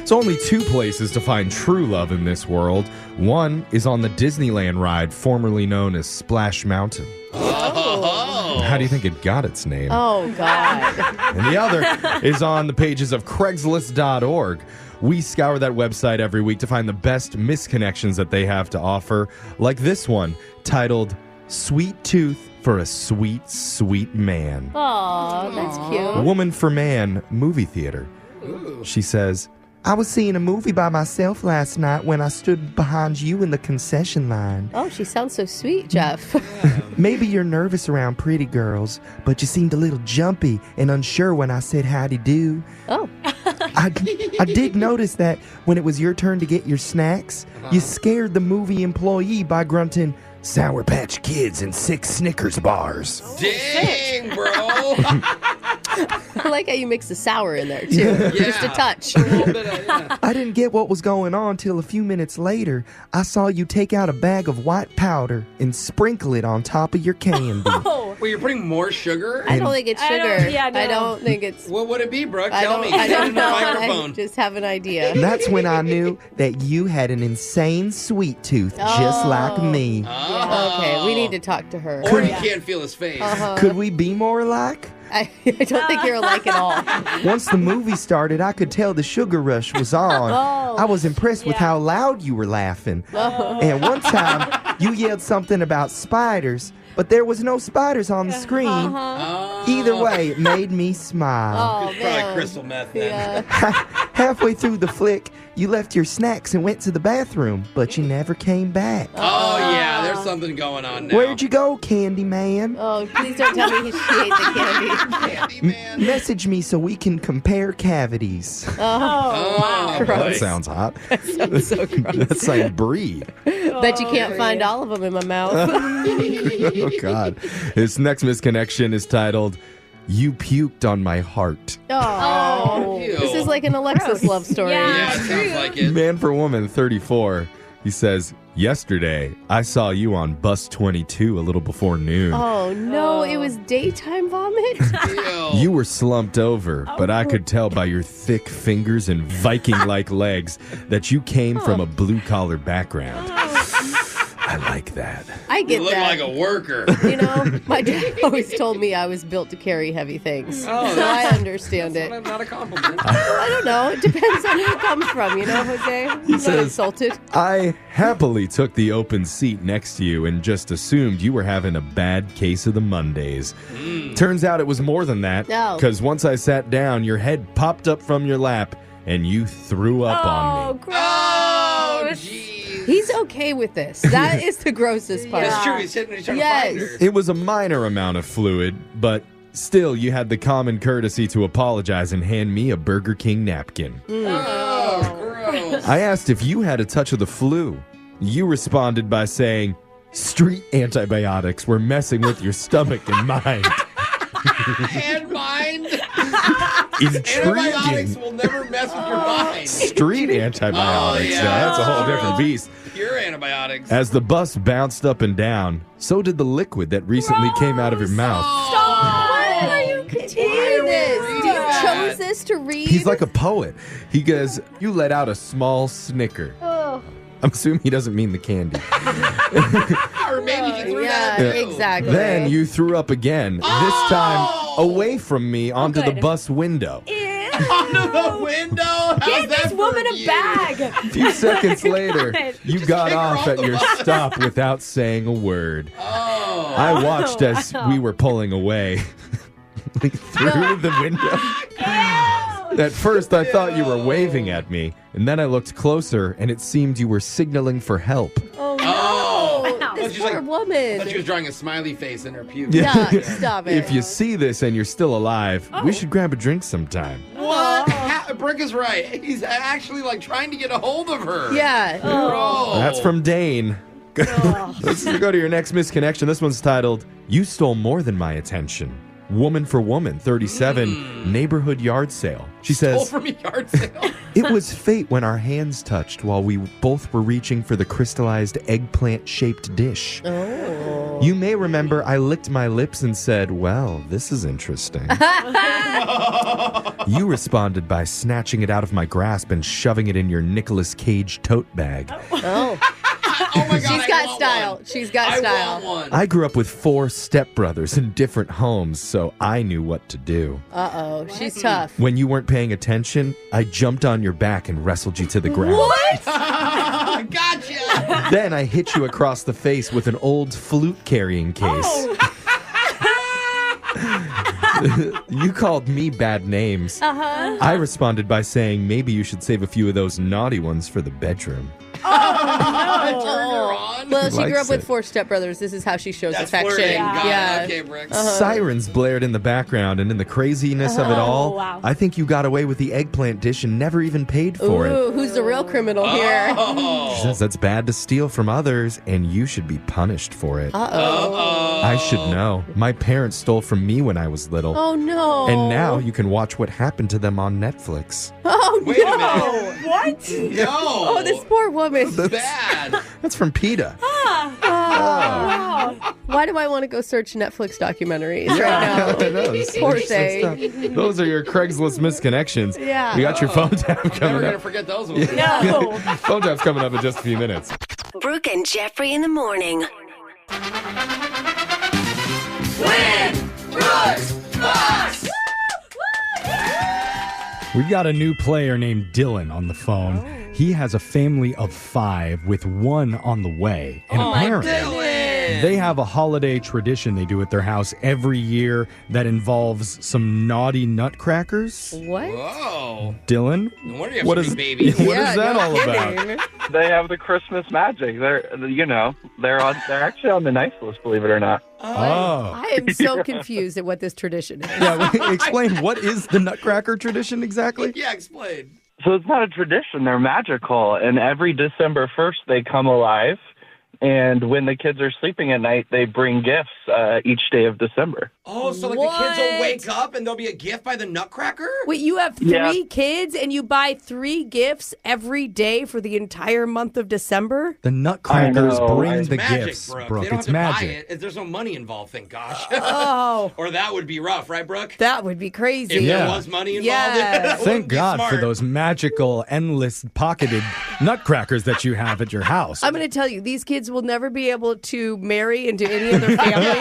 It's only two places to find true love in this world. One is on the Disneyland ride, formerly known as Splash Mountain. Oh. How do you think it got its name? Oh, God. And the other is on the pages of Craigslist.org. We scour that website every week to find the best misconnections that they have to offer, like this one, titled Sweet Tooth for a Sweet, Sweet Man. Aw, that's cute. Woman for Man movie theater. She says, I was seeing a movie by myself last night when I stood behind you in the concession line. Oh, she sounds so sweet, Jeff. Maybe you're nervous around pretty girls, but you seemed a little jumpy and unsure when I said howdy do. Oh. I did notice that when it was your turn to get your snacks, you scared the movie employee by grunting, Sour Patch Kids and 6 Snickers bars. Dang, bro. I like how you mix the sour in there, too. Just a touch. A little bit of, yeah. I didn't get what was going on till a few minutes later. I saw you take out a bag of white powder and sprinkle it on top of your candy. Wait, you're putting more sugar? I don't think it's sugar. I don't think it's... What would it be, Brooke? I Tell don't, me. I don't Get in the know. microphone. I just have an idea. That's when I knew that you had an insane sweet tooth, just like me. Okay, we need to talk to her. Or you can't feel his face. Could we be more alike? I don't think you're alike at all. Once the movie started, I could tell the sugar rush was on. I was impressed with how loud you were laughing. And one time, you yelled something about spiders, but there was no spiders on the screen. Either way, it made me smile. It's probably crystal meth then. Halfway through the flick, you left your snacks and went to the bathroom, but you never came back. Oh, yeah, there's something going on now. Where'd you go, Candy Man? Oh, please don't tell me she ate the candy. Candy Man. Message me so we can compare cavities. Oh, that sounds hot. That sounds so gross. That's like breed. Bet you can't find all of them in my mouth. Oh, God. This next misconnection is titled, You Puked on My Heart. Oh, Ew. this is like an Alexis love story. Yeah, it sounds like it. Man for Woman, 34. He says, Yesterday, I saw you on bus 22 a little before noon. Oh, no, it was daytime vomit? Ew. You were slumped over, but I could tell by your thick fingers and Viking-like legs that you came from a blue-collar background. I like that. I get You look that. like a worker. You know, my dad always told me I was built to carry heavy things. Oh, so I understand it. Not a compliment. I don't know. It depends on who it comes from, you know, Jose? I'm not says- insulted. I happily took the open seat next to you and just assumed you were having a bad case of the Mondays. Turns out it was more than that. No. Because once I sat down, your head popped up from your lap and you threw up on me. gross. Oh, jeez. He's okay with this. That is the grossest part. That's true. He's trying to find her. It was a minor amount of fluid, but still, you had the common courtesy to apologize and hand me a Burger King napkin. Oh, gross. I asked if you had a touch of the flu. You responded by saying, street antibiotics were messing with your stomach and mind. And mind. Intriguing. Antibiotics will never mess with your mind. Street antibiotics. Oh, yeah. Now, that's a whole different beast. Pure antibiotics. As the bus bounced up and down, so did the liquid that recently came out of your mouth. Why are you continuing this? You chose this to read? He's like a poet. He goes, you let out a small snicker. Oh. I'm assuming he doesn't mean the candy. Or maybe he threw Yeah, that too. exactly. Then you threw up again, this time away from me onto the good. bus window. Onto the window? How's Get that this woman for a you? bag. A few seconds later, you got kick her off off at the your bus. stop without saying a word. Oh. I watched as we were pulling away like, through the window. At first, I thought you were waving at me, and then I looked closer, and it seemed you were signaling for help. Oh, no. Oh. This She's poor like- I woman. thought she was drawing a smiley face in her puke. Yuck, stop it. If you see this and you're still alive, we should grab a drink sometime. What? Brick is right. He's actually like trying to get a hold of her. Yeah. Bro. That's from Dane. Let's go to your next misconnection. This one's titled, You Stole More Than My Attention. Woman for Woman, 37, neighborhood yard sale. She Stole says, from a yard sale. it was fate when our hands touched while we both were reaching for the crystallized eggplant-shaped dish. Oh. You may remember I licked my lips and said, well, this is interesting. You responded by snatching it out of my grasp and shoving it in your Nicolas Cage tote bag. Oh. Oh my God, She's got style. She's got style. I want one. I grew up with 4 stepbrothers in different homes, so I knew what to do. Uh-oh. She's tough. When you weren't paying attention, I jumped on your back and wrestled you to the ground. What? Gotcha. Then I hit you across the face with an old flute carrying case. Oh. You called me bad names. Uh-huh. I responded by saying maybe you should save a few of those naughty ones for the bedroom. Well, she grew Likes up with it. 4 stepbrothers. This is how she shows That's affection. flirting. Got it. Yeah. Okay, Brooke. Sirens blared in the background, and in the craziness of it all, wow. I think you got away with the eggplant dish and never even paid for Ooh, it. who's the real criminal here? She says that's bad to steal from others, and you should be punished for it. Uh-oh. I should know. My parents stole from me when I was little. Oh, no. And now you can watch what happened to them on Netflix. Oh, Wait a no. minute. What? No. Oh, this poor woman. Bad. That's from PETA. Why do I want to go search Netflix documentaries right I now? know, this Poor is interesting thing. stuff. Those are your Craigslist misconnections. Yeah. We got your phone tap Never coming gonna up. forget those ones. No. Phone tap's coming up in just a few minutes. Brooke and Jeffrey in the morning. We got a new player named Dylan on the phone. He has a family of 5 with 1 on the way. And apparently, they have a holiday tradition they do at their house every year that involves some naughty nutcrackers. What? Whoa. Dylan, No wonder you have what so is many babies. what is that no all about? kidding. They have the Christmas magic. They're actually on the nice list, believe it or not. Oh. I am so confused at what this tradition is. Yeah, explain what is the nutcracker tradition exactly? Yeah, explain. So it's not a tradition. They're magical. And every December 1st, they come alive. And when the kids are sleeping at night, they bring gifts each day of December. Oh, so like the kids will wake up and there'll be a gift by the Nutcracker? Wait, you have 3 Yeah. kids and you buy 3 gifts every day for the entire month of December? The nutcrackers I know. bring It's the magic, gifts, Brooke. Brooke. They don't It's have to magic. buy it. There's no money involved, thank gosh. Oh, Or that would be rough, right, Brooke? that would be crazy. If Yeah. there was money involved, Yeah. that Thank wouldn't be God for smart. those magical, endless, pocketed nutcrackers that you have at your house. I'm going to tell you, these kids will never be able to marry into any other families.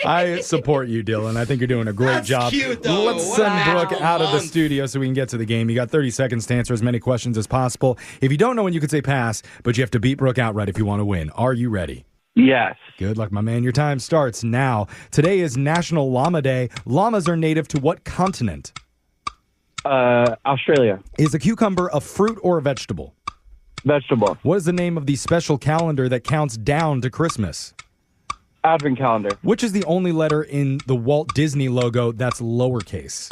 I support you, Dylan. I think you're doing a great That's job. cute, though. Let's What a send Brooke magical out of the month. studio so we can get to the game. You got 30 seconds to answer as many questions as possible. If you don't know when, you could say pass, but you have to beat Brooke outright if you want to win. Are you ready? Yes. Good luck, my man. Your time starts now. Today is National Llama Day. Llamas are native to what continent? Australia. Is a cucumber a fruit or a vegetable? Vegetable. What is the name of the special calendar that counts down to Christmas? Advent calendar. Which is the only letter in the Walt Disney logo that's lowercase?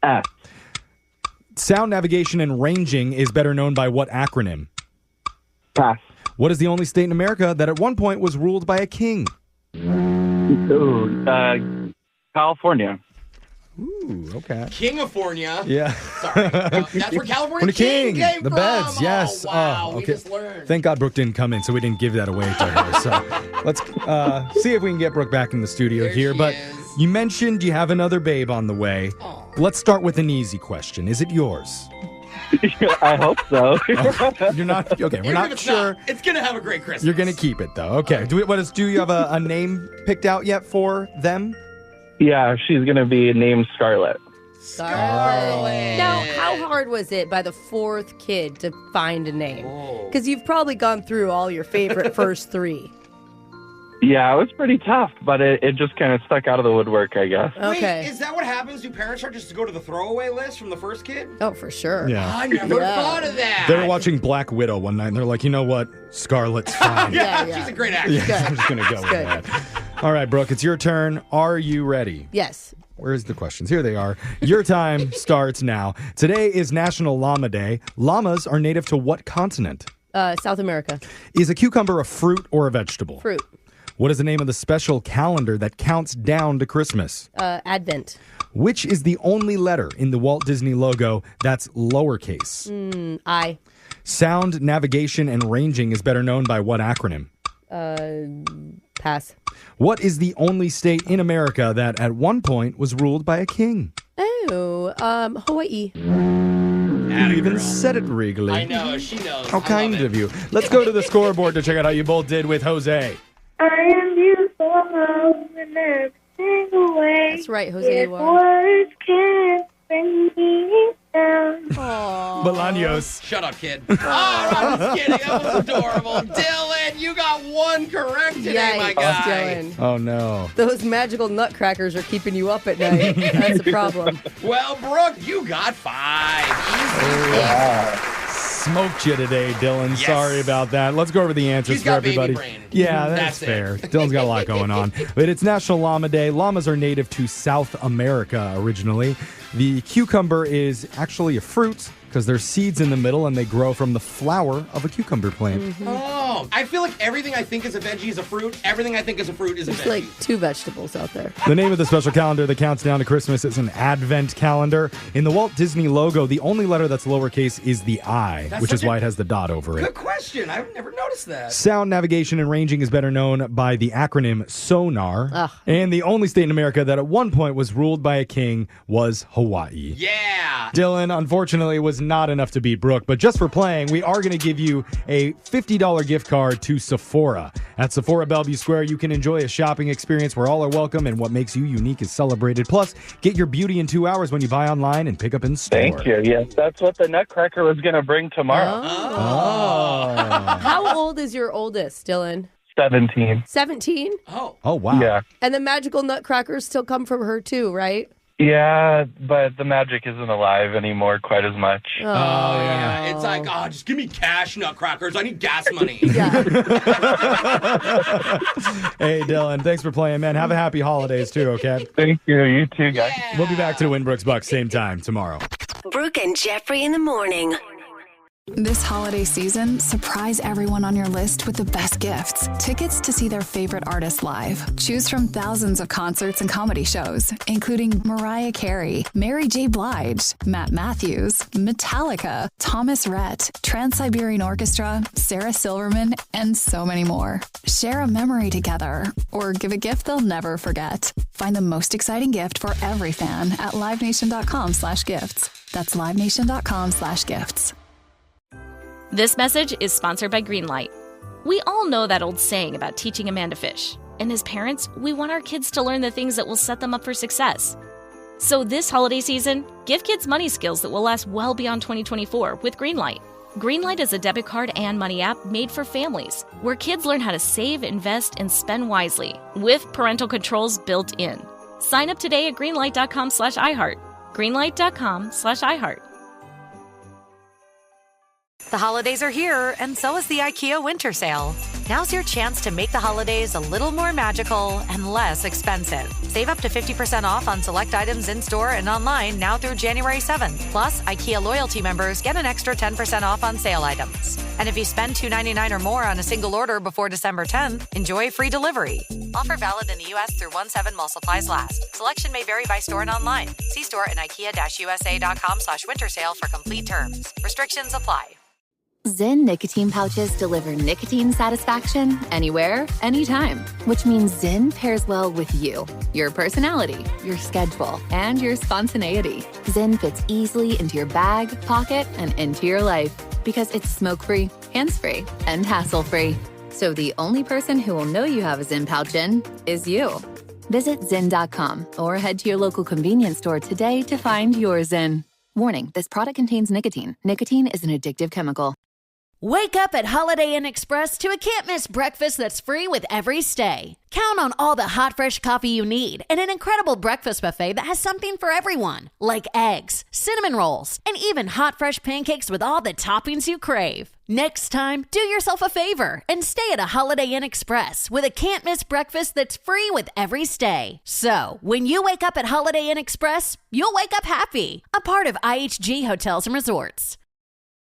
S. Sound navigation and ranging is better known by what acronym? Pass. What is the only state in America that at one point was ruled by a king? Ooh, California. Ooh, okay. King-a-fornia. Yeah. Sorry. That's where California When the King came the from. beds, yes. Oh, wow. We okay. just learned. Thank God Brooke didn't come in, so we didn't give that away to her. So let's see if we can get Brooke back in the studio There here. she But is. you mentioned you have another babe on the way. Let's start with an easy question. Is it yours? I hope so. You're not okay. We're Even if not it's sure. not, it's going to have a great Christmas. You're gonna keep it though. Okay. Do you have a name picked out yet for them? Yeah, she's going to be named Scarlett. Scarlet. Now, how hard was it by the 4th kid to find a name? Because you've probably gone through all your favorite first 3. Yeah, it was pretty tough, but it just kind of stuck out of the woodwork, I guess. Okay. Wait, is that what happens? Do parents start just to go to the throwaway list from the first kid? Oh, for sure. Yeah. I never thought of that. They were watching Black Widow one night and they're like, you know what? Scarlett's fine. yeah, she's a great actress. Yeah, I'm just gonna go with Good. that. All right, Brooke, it's your turn. Are you ready? Yes. Where's the questions? Here they are. Your time starts now. Today is National Llama Day. Llamas are native to what continent? South America. Is a cucumber a fruit or a vegetable? Fruit. What is the name of the special calendar that counts down to Christmas? Advent. Which is the only letter in the Walt Disney logo that's lowercase? I. Sound, navigation, and ranging is better known by what acronym? Pass. What is the only state in America that at one point was ruled by a king? Oh, Hawaii. You even said it regally. I know, she knows. How kind of you. Let's go to the scoreboard to check out how you both did with Jose. I am beautiful in every single way. That's right, Jose. If words can't bring me down. Bolaños. Shut up, kid. Oh, I'm just kidding. That was adorable. Dylan, you got one correct today, my guy. Dylan. Oh, no. Those magical nutcrackers are keeping you up at night. That's a problem. Well, Brooke, you got 5. Smoked you today, Dylan. Yes. Sorry about that. Let's go over the answers He's for got baby everybody. brain. Yeah, that's That's fair. it. Dylan's got a lot going on. But it's National Llama Day. Llamas are native to South America originally. The cucumber is actually a fruit because there's seeds in the middle and they grow from the flower of a cucumber plant. Oh, I feel like everything I think is a veggie is a fruit. Everything I think is a fruit is a There's veggie. like 2 vegetables out there. The name of the special calendar that counts down to Christmas is an Advent calendar. In the Walt Disney logo, the only letter that's lowercase is the I, That's which is such a why it has the dot over it. Good question. I've never noticed that. Sound, navigation, and ranging is better known by the acronym SONAR. Ugh. And the only state in America that at one point was ruled by a king was Hawaii. Yeah. Dylan, unfortunately, was not enough to beat Brooke, but just for playing, we are going to give you a $50 gift card to Sephora. At Sephora Bellevue Square, you can enjoy a shopping experience where all are welcome and what makes you unique is celebrated. Plus, get your beauty in 2 hours when you buy online and pick up in store. Thank you. Yes, that's what the Nutcracker was going to bring tomorrow. How old is your oldest, Dylan? 17. 17? Oh, wow. Yeah. And the magical nutcrackers still come from her too, right? Yeah, but the magic isn't alive anymore quite as much. Oh, yeah. It's like, just give me cash, nutcrackers. I need gas money. Hey, Dylan, thanks for playing, man. Have a happy holidays, too, okay? Thank you. You too, guys. We'll be back to the Winbrooks Bucks same time tomorrow. Brooke and Jeffrey in the morning. This holiday season, surprise everyone on your list with the best gifts. Tickets to see their favorite artists live. Choose from thousands of concerts and comedy shows, including Mariah Carey, Mary J. Blige, Matt Matthews, Metallica, Thomas Rhett, Trans-Siberian Orchestra, Sarah Silverman, and so many more. Share a memory together or give a gift they'll never forget. Find the most exciting gift for every fan at livenation.com/gifts. That's livenation.com/gifts. This message is sponsored by Greenlight. We all know that old saying about teaching a man to fish. And as parents, we want our kids to learn the things that will set them up for success. So this holiday season, give kids money skills that will last well beyond 2024 with Greenlight. Greenlight is a debit card and money app made for families, where kids learn how to save, invest, and spend wisely, with parental controls built in. Sign up today at greenlight.com/iHeart. Greenlight.com/iHeart. The holidays are here, and so is the IKEA winter sale. Now's your chance to make the holidays a little more magical and less expensive. Save up to 50% off on select items in-store and online now through January 7th. Plus, IKEA loyalty members get an extra 10% off on sale items. And if you spend $2.99 or more on a single order before December 10th, enjoy free delivery. Offer valid in the U.S. through 1/7 while supplies last. Selection may vary by store and online. See store and IKEA-USA.com/winter sale for complete terms. Restrictions apply. Zyn nicotine pouches deliver nicotine satisfaction anywhere, anytime, which means Zyn pairs well with you, your personality, your schedule, and your spontaneity. Zyn fits easily into your bag, pocket, and into your life because it's smoke-free, hands-free, and hassle-free. So the only person who will know you have a Zyn pouch in is you. Visit Zyn.com or head to your local convenience store today to find your Zyn. Warning, this product contains nicotine. Nicotine is an addictive chemical. Wake up at Holiday Inn Express to a can't-miss breakfast that's free with every stay. Count on all the hot, fresh coffee you need and an incredible breakfast buffet that has something for everyone, like eggs, cinnamon rolls, and even hot, fresh pancakes with all the toppings you crave. Next time, do yourself a favor and stay at a Holiday Inn Express with a can't-miss breakfast that's free with every stay. So, when you wake up at Holiday Inn Express, you'll wake up happy. A part of IHG Hotels and Resorts.